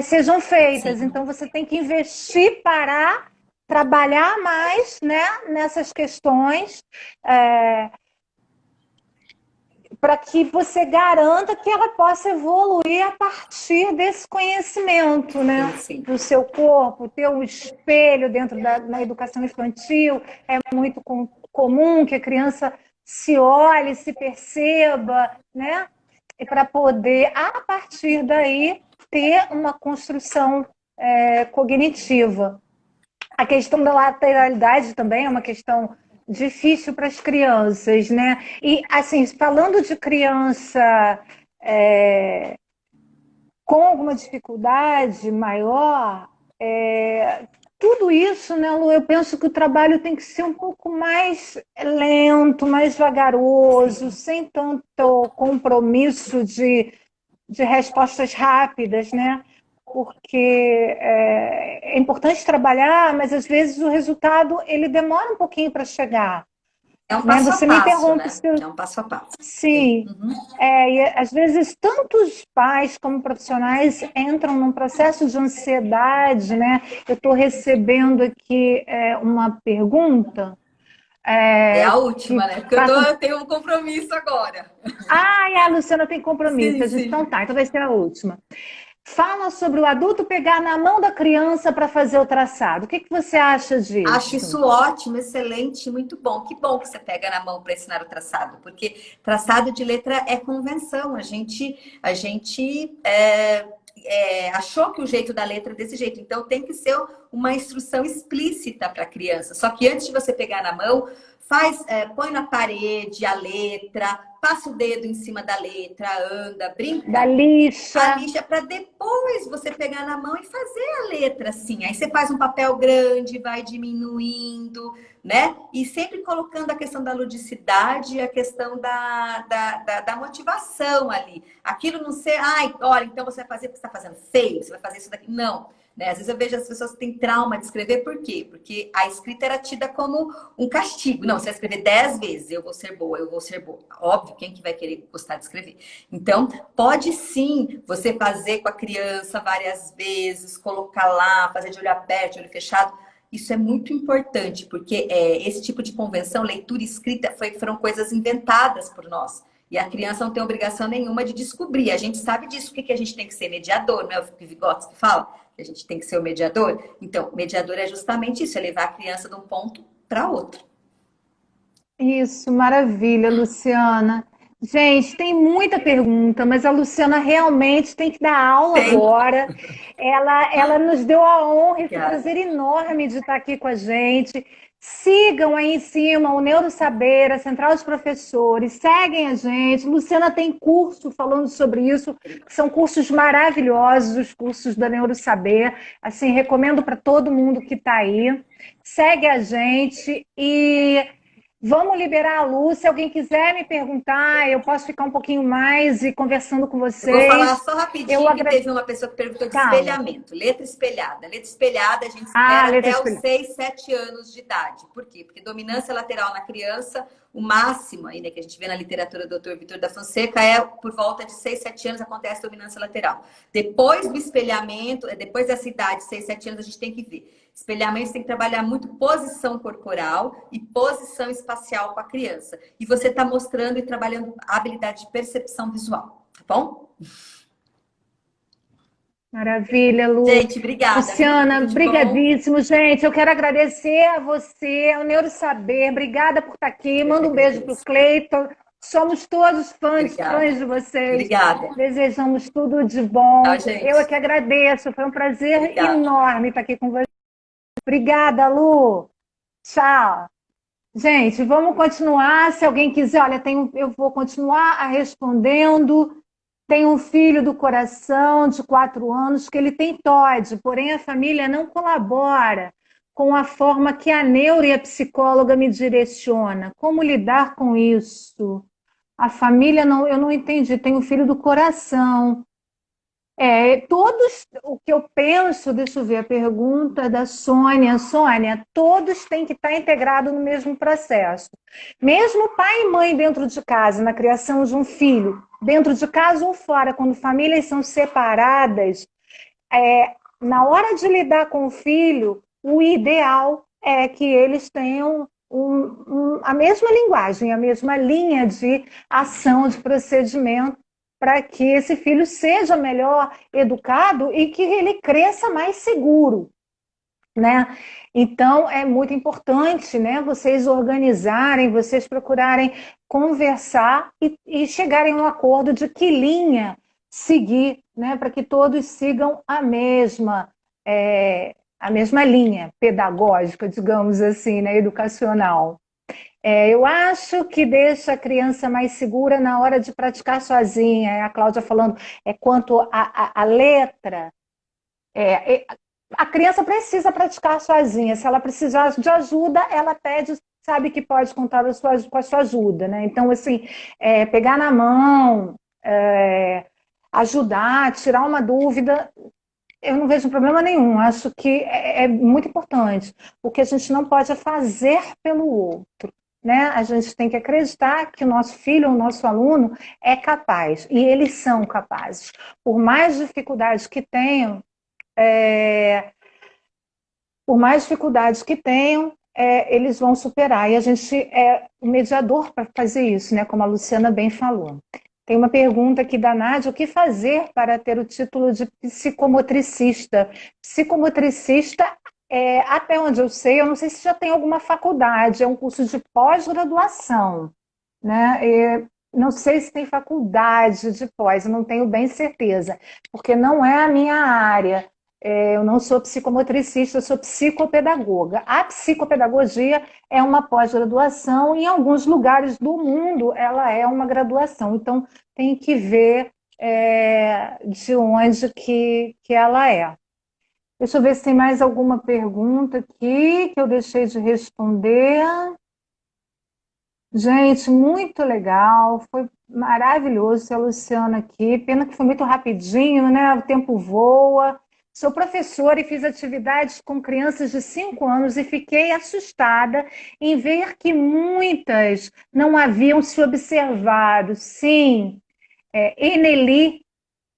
sejam feitas. Sim. Então você tem que investir para trabalhar mais, né, nessas questões. Para que você garanta que ela possa evoluir a partir desse conhecimento, né? Sim. Do seu corpo, ter um espelho dentro na educação infantil. É muito comum que a criança se olhe, se perceba, né? E para poder, a partir daí, ter uma construção cognitiva. A questão da lateralidade também é uma questão difícil para as crianças, né? E, assim, falando de criança com alguma dificuldade maior, tudo isso, né, Lu, eu penso que o trabalho tem que ser um pouco mais lento, mais vagaroso, sem tanto compromisso de respostas rápidas, né? Porque é importante trabalhar, mas às vezes o resultado ele demora um pouquinho para chegar. É um Né? passo a Você me passo, interrompe. né? É um passo a passo. Sim. Uhum. E às vezes tantos pais como profissionais entram num processo de ansiedade, né? Eu estou recebendo aqui uma pergunta. É a Que última, né? Porque passa... eu tenho um compromisso agora. a Luciana tem compromisso. Sim, sim. Então tá, então vai ser a última. Fala sobre o adulto pegar na mão da criança para fazer o traçado. O que você acha disso? Acho isso ótimo, excelente, muito bom. Que bom que você pega na mão para ensinar o traçado, porque traçado de letra é convenção. A gente achou que o jeito da letra é desse jeito. Então tem que ser uma instrução explícita para a criança. Só que antes de você pegar na mão, põe na parede a letra, passa o dedo em cima da letra, anda, Da brinca. lixa. A lixa para depois você pegar na mão e fazer a letra assim. Aí você faz um papel grande, vai diminuindo, né? E sempre colocando a questão da ludicidade e a questão da motivação ali. Aquilo não ser, ai, olha, então você vai fazer porque você está fazendo feio, você vai fazer isso daqui. Não. Né? Às vezes eu vejo as pessoas que têm trauma de escrever, por quê? Porque a escrita era tida como um castigo. Não, você vai escrever 10 vezes, eu vou ser boa, eu vou ser boa. Óbvio, quem que vai querer gostar de escrever? Então, pode sim você fazer com a criança várias vezes, colocar lá, fazer de olho aberto, de olho fechado. Isso é muito importante, porque esse tipo de convenção, leitura e escrita, foram coisas inventadas por nós. E a criança não tem obrigação nenhuma de descobrir. A gente sabe disso, o que a gente tem que ser mediador, não é o Vygotsky fala? Que a gente tem que ser o mediador. Então, mediador é justamente isso, é levar a criança de um ponto para outro. Isso, maravilha, Luciana. Gente, tem muita pergunta, mas a Luciana realmente tem que dar aula Tem. agora. Ela nos deu a honra, esse Obrigada. prazer enorme de estar aqui com a gente. Sigam aí em cima o Neurosaber, a Central de Professores, seguem a gente. Luciana tem curso falando sobre isso, que são cursos maravilhosos, os cursos da Neurosaber. Assim, recomendo para todo mundo que está aí. Segue a gente e vamos liberar a luz. Se alguém quiser me perguntar, eu posso ficar um pouquinho mais e conversando com Eu vou falar vocês. só Eu rapidinho que agradeço. teve uma pessoa que perguntou de Calma. espelhamento. Letra espelhada. Letra espelhada a gente Ah, espera letra até os espelhada. 6, 7 anos de idade. Por quê? Porque dominância lateral na criança, o máximo aí, né, que a gente vê na literatura do Dr. Vitor da Fonseca é por volta de 6, 7 anos acontece dominância lateral. Depois do espelhamento, depois dessa idade, 6, 7 anos, a gente tem que ver. Espelhamento tem que trabalhar muito posição corporal e posição espacial com a criança. E você está mostrando e trabalhando a habilidade de percepção visual, tá bom? Maravilha, Lu. Gente, obrigada, viu? Luciana, Tudo de bom. brigadíssimo, gente. Eu quero agradecer a você, ao Neurosaber. Obrigada por estar aqui. Eu que Manda um beijo para o agradeço. Cleiton. Somos todos fãs Obrigada. de vocês. Obrigada. Desejamos tudo de Tchau, bom. Eu é gente. que agradeço. Foi um prazer Obrigada. enorme estar aqui com você. Obrigada, Lu. Tchau. Gente, vamos continuar. Se alguém quiser, olha, eu vou continuar respondendo. Tem um filho do coração de 4 anos que ele tem TOD, porém a família não colabora com a forma que a neuro e a psicóloga me direciona. Como lidar com isso? A família não, eu não entendi. Tem um filho do coração. Todos, o que eu penso, deixa eu ver a pergunta da Sônia. Sônia, todos têm que estar integrados no mesmo processo. Mesmo pai e mãe dentro de casa, na criação de um filho, dentro de casa ou fora, quando famílias são separadas, na hora de lidar com o filho, o ideal é que eles tenham a mesma linguagem, a mesma linha de ação, de procedimento, para que esse filho seja melhor educado e que ele cresça mais seguro, né? Então é muito importante, né, vocês organizarem, vocês procurarem conversar e chegarem a um acordo de que linha seguir, né, para que todos sigam a mesma linha pedagógica, digamos assim, né, educacional. Eu acho que deixa a criança mais segura na hora de praticar sozinha. A Cláudia falando, quanto à letra, a criança precisa praticar sozinha. Se ela precisar de ajuda, ela pede, sabe que pode contar com a sua ajuda, né? Então, assim, pegar na mão, ajudar, tirar uma dúvida, eu não vejo problema nenhum. Acho que é muito importante. O que a gente não pode é fazer pelo outro, né? A gente tem que acreditar que o nosso filho, o nosso aluno é capaz. E eles são capazes. Por mais dificuldades que tenham, eles vão superar. E a gente é o mediador para fazer isso, né? Como a Luciana bem falou. Tem uma pergunta aqui da Nádia: o que fazer para ter o título de psicomotricista? Psicomotricista, até onde eu sei, eu não sei se já tem alguma faculdade, é um curso de pós-graduação, né? Não sei se tem faculdade de pós, eu não tenho bem certeza, porque não é a minha área. Eu não sou psicomotricista, eu sou psicopedagoga. A psicopedagogia é uma pós-graduação, e em alguns lugares do mundo ela é uma graduação. Então, tem que ver de onde que ela é. Deixa eu ver se tem mais alguma pergunta aqui que eu deixei de responder. Gente, muito legal, foi maravilhoso ter a Luciana aqui. Pena que foi muito rapidinho, né? O tempo voa. Sou professora e fiz atividades com crianças de 5 anos e fiquei assustada em ver que muitas não haviam se observado. Sim, Eneli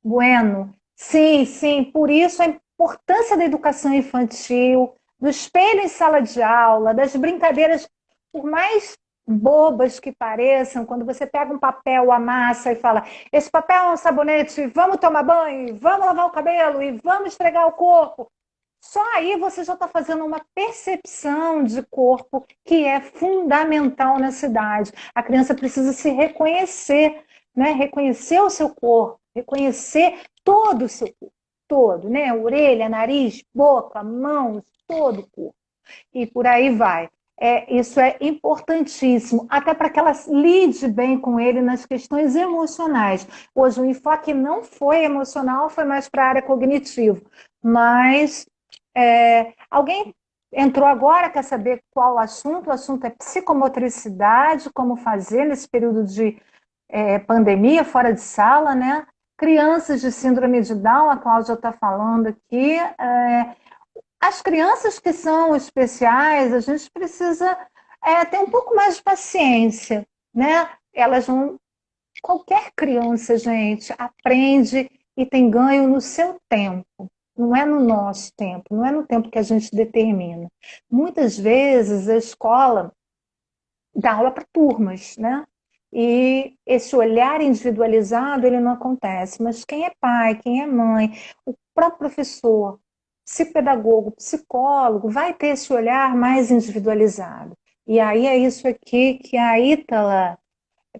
Bueno. Sim, sim, por isso a importância da educação infantil, do espelho em sala de aula, das brincadeiras, por mais bobas que pareçam, quando você pega um papel, amassa e fala: esse papel é um sabonete, vamos tomar banho, vamos lavar o cabelo e vamos esfregar o corpo. Só aí você já está fazendo uma percepção de corpo que é fundamental nessa idade. A criança precisa se reconhecer, né? Reconhecer o seu corpo, reconhecer todo o seu corpo, todo, né? Orelha, nariz, boca, mãos, todo o corpo. E por aí vai. Isso é importantíssimo, até para que ela lide bem com ele nas questões emocionais. Hoje, o enfoque não foi emocional, foi mais para a área cognitiva. Mas alguém entrou agora, quer saber qual o assunto? O assunto é psicomotricidade, como fazer nesse período de pandemia, fora de sala, né? Crianças de síndrome de Down, a Cláudia está falando aqui. As crianças que são especiais, a gente precisa ter um pouco mais de paciência, né? Elas não. Qualquer criança, gente, aprende e tem ganho no seu tempo. Não é no nosso tempo, não é no tempo que a gente determina. Muitas vezes a escola dá aula para turmas, né? E esse olhar individualizado, ele não acontece. Mas quem é pai, quem é mãe, o próprio professor, psicopedagogo, psicólogo, vai ter esse olhar mais individualizado. E aí é isso aqui que a Ítala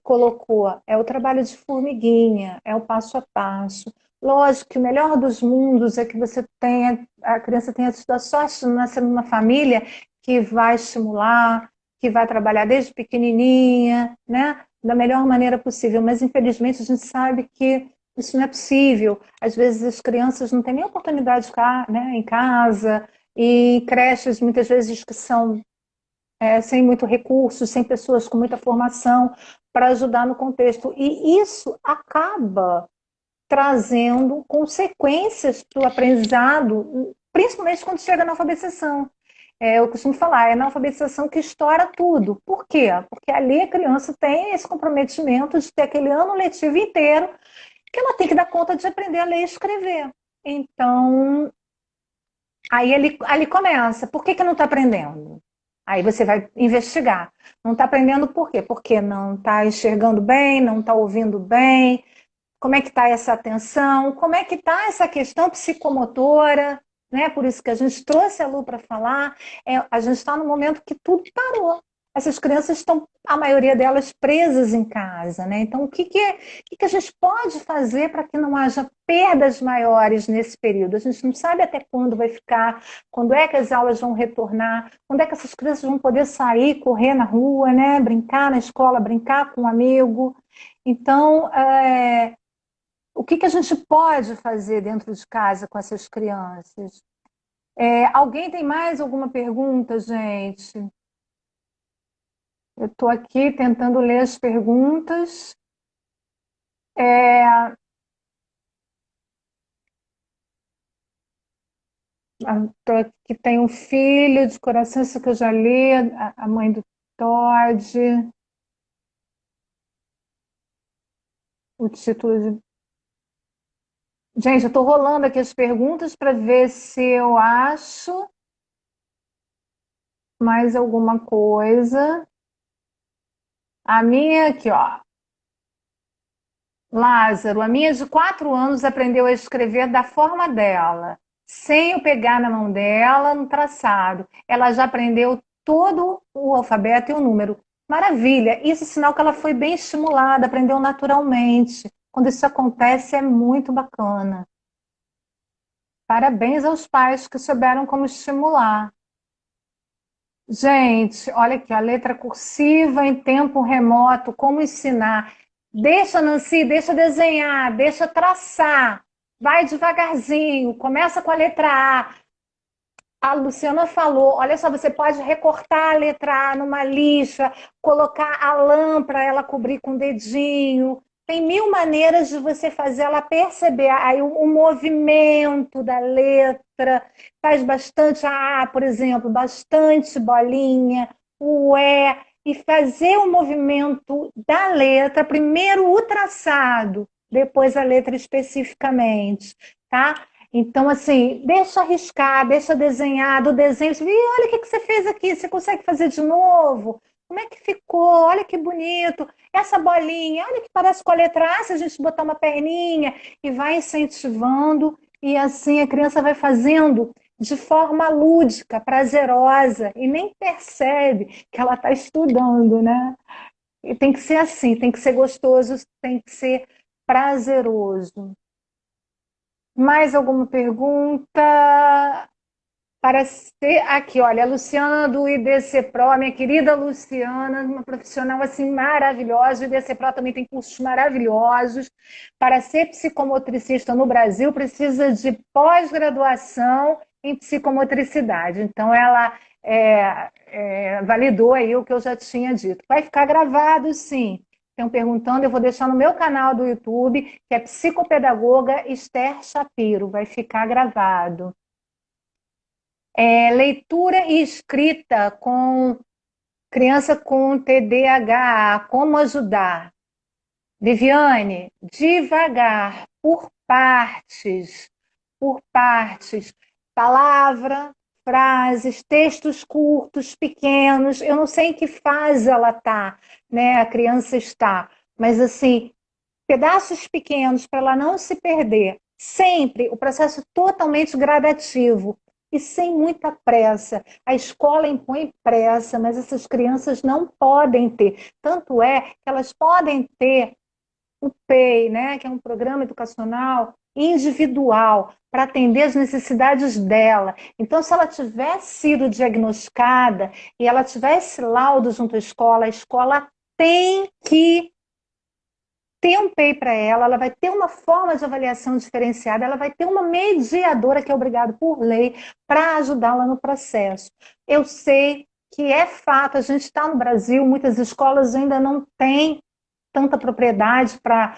colocou, é o trabalho de formiguinha, é o passo a passo. Lógico que o melhor dos mundos é que a criança tenha tido a sorte de nascer numa família que vai estimular, que vai trabalhar desde pequenininha, né, da melhor maneira possível. Mas, infelizmente, a gente sabe que isso não é possível. Às vezes as crianças não têm nem oportunidade de ficar, né, em casa, e creches, muitas vezes, que são sem muito recurso, sem pessoas com muita formação para ajudar no contexto. E isso acaba trazendo consequências para o aprendizado, principalmente quando chega na alfabetização. Eu costumo falar, é na alfabetização que estoura tudo. Por quê? Porque ali a criança tem esse comprometimento de ter aquele ano letivo inteiro que ela tem que dar conta de aprender a ler e escrever. Então, aí ali começa. Por que não está aprendendo? Aí você vai investigar. Não está aprendendo por quê? Porque não está enxergando bem, não está ouvindo bem. Como é que está essa atenção? Como é que está essa questão psicomotora? Né? Por isso que a gente trouxe a Lu para falar. A gente está no momento que tudo parou. Essas crianças estão, a maioria delas, presas em casa, né? Então, o que a gente pode fazer para que não haja perdas maiores nesse período? A gente não sabe até quando vai ficar, quando é que as aulas vão retornar, quando é que essas crianças vão poder sair, correr na rua, né? Brincar na escola, brincar com um amigo. Então, o que a gente pode fazer dentro de casa com essas crianças? Alguém tem mais alguma pergunta, gente? Eu estou aqui tentando ler as perguntas. Estou aqui, tem um filho de coração, isso que eu já li, a mãe do Todd, o título de... Gente, eu estou rolando aqui as perguntas para ver se eu acho mais alguma coisa. A minha aqui, ó. Lázaro, a minha de 4 anos aprendeu a escrever da forma dela, sem eu pegar na mão dela no traçado. Ela já aprendeu todo o alfabeto e o número. Maravilha! Isso é sinal que ela foi bem estimulada, aprendeu naturalmente. Quando isso acontece, é muito bacana. Parabéns aos pais que souberam como estimular. Gente, olha aqui, a letra cursiva em tempo remoto, como ensinar? Deixa, Nancy, deixa desenhar, deixa traçar. Vai devagarzinho, começa com a letra A. A Luciana falou, olha só, você pode recortar a letra A numa lixa, colocar a lã para ela cobrir com o dedinho. Tem mil maneiras de você fazer ela perceber aí o movimento da letra. Faz bastante a A, por exemplo, bastante bolinha, o E, fazer o movimento da letra, primeiro o traçado, depois a letra especificamente, tá? Então, assim, deixa arriscar, deixa desenhar, do desenho, você vê, olha o que você fez aqui, você consegue fazer de novo? Como é que ficou? Olha que bonito. Essa bolinha, olha que parece com a letra A, se a gente botar uma perninha, e vai incentivando, e assim a criança vai fazendo de forma lúdica, prazerosa, e nem percebe que ela está estudando, né? E tem que ser assim, tem que ser gostoso, tem que ser prazeroso. Mais alguma pergunta? Para ser aqui, olha, a Luciana do IDC Pro, a minha querida Luciana, uma profissional assim maravilhosa. O IDC Pro também tem cursos maravilhosos. Para ser psicomotricista no Brasil, precisa de pós-graduação em psicomotricidade. Então, ela validou aí o que eu já tinha dito. Vai ficar gravado, sim. Estão perguntando, eu vou deixar no meu canal do YouTube, que é Psicopedagoga Esther Shapiro. Vai ficar gravado. Leitura e escrita com criança com TDAH, como ajudar? Viviane, devagar, por partes, palavra, frases, textos curtos, pequenos. Eu não sei em que fase ela está, né? A criança está, mas assim, pedaços pequenos para ela não se perder. Sempre o processo totalmente gradativo e sem muita pressa. A escola impõe pressa, mas essas crianças não podem ter. Tanto é que elas podem ter o PEI, né, que é um programa educacional individual para atender as necessidades dela. Então, se ela tiver sido diagnosticada e ela tiver esse laudo junto à escola, a escola tem que ter um PEI para ela, ela vai ter uma forma de avaliação diferenciada, ela vai ter uma mediadora que é obrigada por lei para ajudá-la no processo. Eu sei que é fato, a gente está no Brasil, muitas escolas ainda não têm tanta propriedade para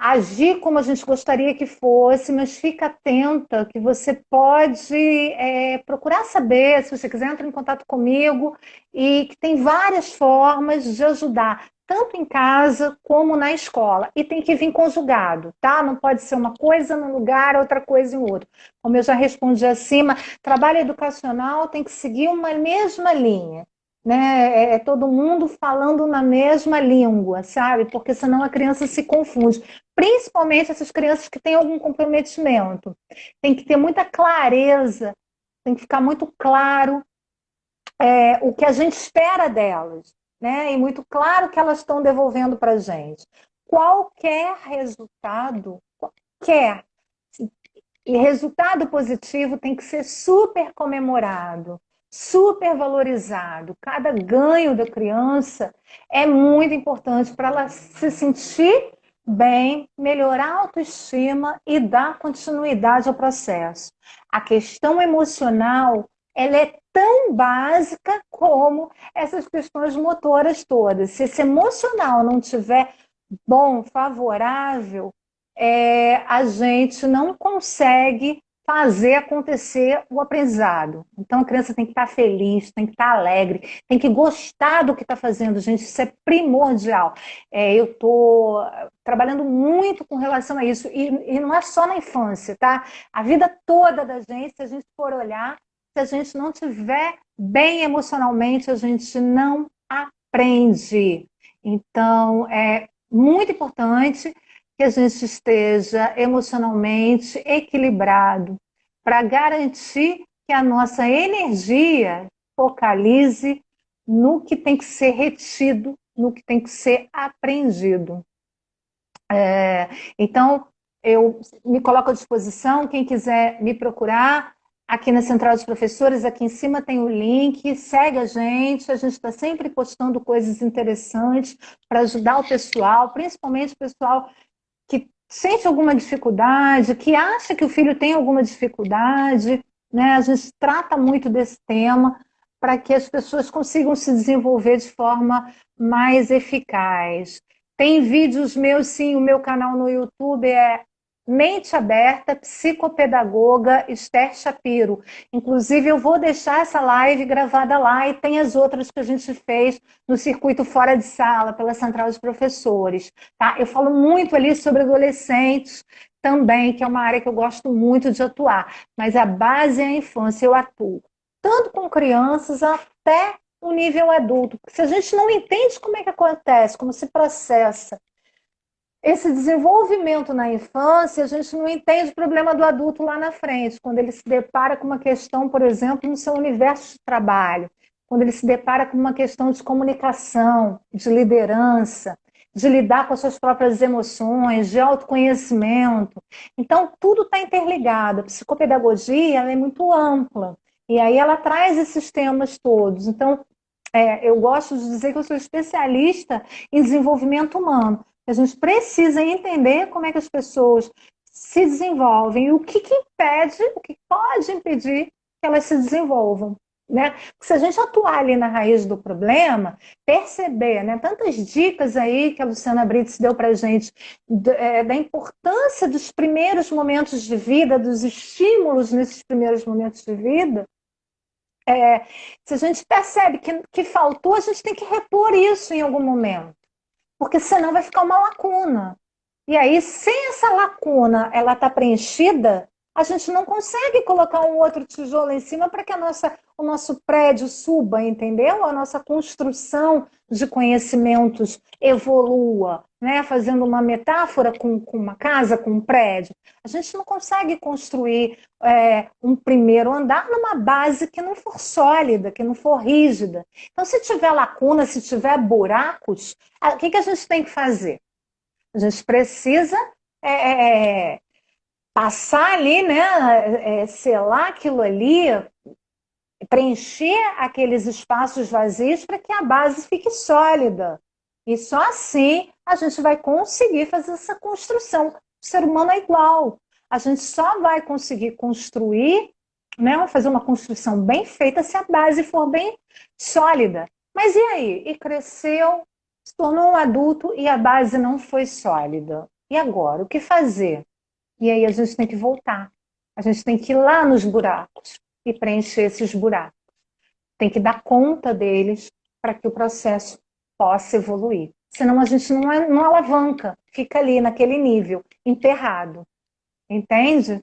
agir como a gente gostaria que fosse, mas fica atenta que você pode procurar saber, se você quiser, entra em contato comigo, e que tem várias formas de ajudar, tanto em casa como na escola. E tem que vir conjugado, tá? Não pode ser uma coisa num lugar, outra coisa em outro. Como eu já respondi acima, trabalho educacional tem que seguir uma mesma linha, né? É todo mundo falando na mesma língua, sabe? Porque senão a criança se confunde. Principalmente essas crianças que têm algum comprometimento. Tem que ter muita clareza, tem que ficar muito claro o que a gente espera delas, né? E muito claro o que elas estão devolvendo para a gente. Qualquer resultado, qualquer, e resultado positivo tem que ser super comemorado, super valorizado. Cada ganho da criança é muito importante para ela se sentir bem, melhorar a autoestima e dar continuidade ao processo. A questão emocional, ela é tão básica como essas questões motoras todas. Se esse emocional não tiver bom, favorável, a gente não consegue fazer acontecer o aprendizado. Então, a criança tem que estar feliz, tem que estar alegre, tem que gostar do que está fazendo, gente, isso é primordial. Eu estou trabalhando muito com relação a isso, e não é só na infância, tá? A vida toda da gente, se a gente for olhar, se a gente não estiver bem emocionalmente, a gente não aprende. Então, é muito importante que a gente esteja emocionalmente equilibrado para garantir que a nossa energia focalize no que tem que ser retido, no que tem que ser aprendido. Então, eu me coloco à disposição, quem quiser me procurar, aqui na Central dos Professores, aqui em cima tem o link, segue a gente está sempre postando coisas interessantes para ajudar o pessoal, principalmente o pessoal que sente alguma dificuldade, que acha que o filho tem alguma dificuldade, né? A gente trata muito desse tema para que as pessoas consigam se desenvolver de forma mais eficaz. Tem vídeos meus, sim, o meu canal no YouTube é Mente Aberta, Psicopedagoga Esther Shapiro. Inclusive, eu vou deixar essa live gravada lá e tem as outras que a gente fez no circuito fora de sala, pela Central dos Professores. Tá? Eu falo muito ali sobre adolescentes também, que é uma área que eu gosto muito de atuar. Mas a base é a infância, eu atuo tanto com crianças até o nível adulto. Porque se a gente não entende como é que acontece, como se processa esse desenvolvimento na infância, a gente não entende o problema do adulto lá na frente, quando ele se depara com uma questão, por exemplo, no seu universo de trabalho, quando ele se depara com uma questão de comunicação, de liderança, de lidar com as suas próprias emoções, de autoconhecimento. Então, tudo está interligado. A psicopedagogia ela é muito ampla, e aí ela traz esses temas todos. Então, eu gosto de dizer que eu sou especialista em desenvolvimento humano. A gente precisa entender como é que as pessoas se desenvolvem e o que impede, o que pode impedir que elas se desenvolvam. Né? Porque se a gente atuar ali na raiz do problema, perceber, né, tantas dicas aí que a Luciana Brits deu para a gente da importância dos primeiros momentos de vida, dos estímulos nesses primeiros momentos de vida, se a gente percebe que faltou, a gente tem que repor isso em algum momento, porque senão vai ficar uma lacuna. E aí, se essa lacuna ela está preenchida, a gente não consegue colocar um outro tijolo em cima para que o nosso prédio suba, entendeu? A nossa construção de conhecimentos evolua, né? Fazendo uma metáfora com uma casa, com um prédio. A gente não consegue construir um primeiro andar numa base que não for sólida, que não for rígida. Então, se tiver lacuna, se tiver buracos, o que a gente tem que fazer? A gente precisa passar ali, né, selar aquilo ali, preencher aqueles espaços vazios para que a base fique sólida. E só assim a gente vai conseguir fazer essa construção. O ser humano é igual. A gente só vai conseguir construir, né, fazer uma construção bem feita se a base for bem sólida. Mas e aí? E cresceu, se tornou um adulto e a base não foi sólida. E agora? O que fazer? E aí a gente tem que voltar. A gente tem que ir lá nos buracos e preencher esses buracos. Tem que dar conta deles para que o processo possa evoluir. Senão a gente não alavanca, fica ali naquele nível, emperrado. Entende?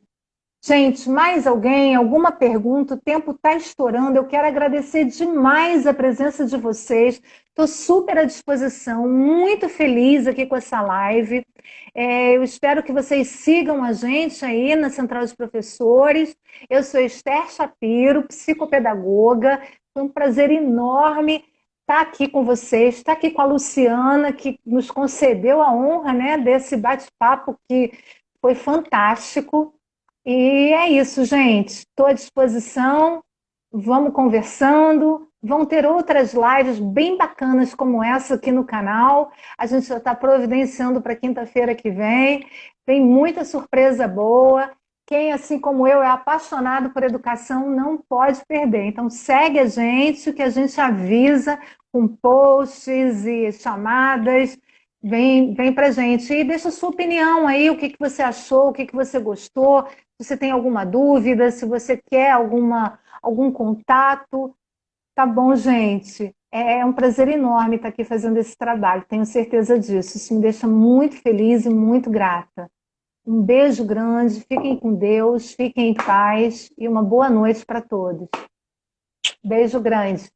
Gente, mais alguém? Alguma pergunta? O tempo está estourando. Eu quero agradecer demais a presença de vocês. Estou super à disposição, muito feliz aqui com essa live. Eu espero que vocês sigam a gente aí na Central dos Professores. Eu sou Esther Shapiro, psicopedagoga. Foi um prazer enorme estar aqui com vocês, estar aqui com a Luciana, que nos concedeu a honra, né, desse bate-papo que foi fantástico. E é isso, gente. Estou à disposição. Vamos conversando. Vão ter outras lives bem bacanas como essa aqui no canal. A gente já está providenciando para quinta-feira que vem. Tem muita surpresa boa. Quem, assim como eu, é apaixonado por educação não pode perder. Então, segue a gente, que a gente avisa com posts e chamadas. Vem para a gente e deixa a sua opinião aí, o que você achou, o que você gostou, se você tem alguma dúvida, se você quer algum contato. Tá bom, gente? É um prazer enorme estar aqui fazendo esse trabalho, tenho certeza disso. Isso me deixa muito feliz e muito grata. Um beijo grande, fiquem com Deus, fiquem em paz e uma boa noite para todos. Beijo grande.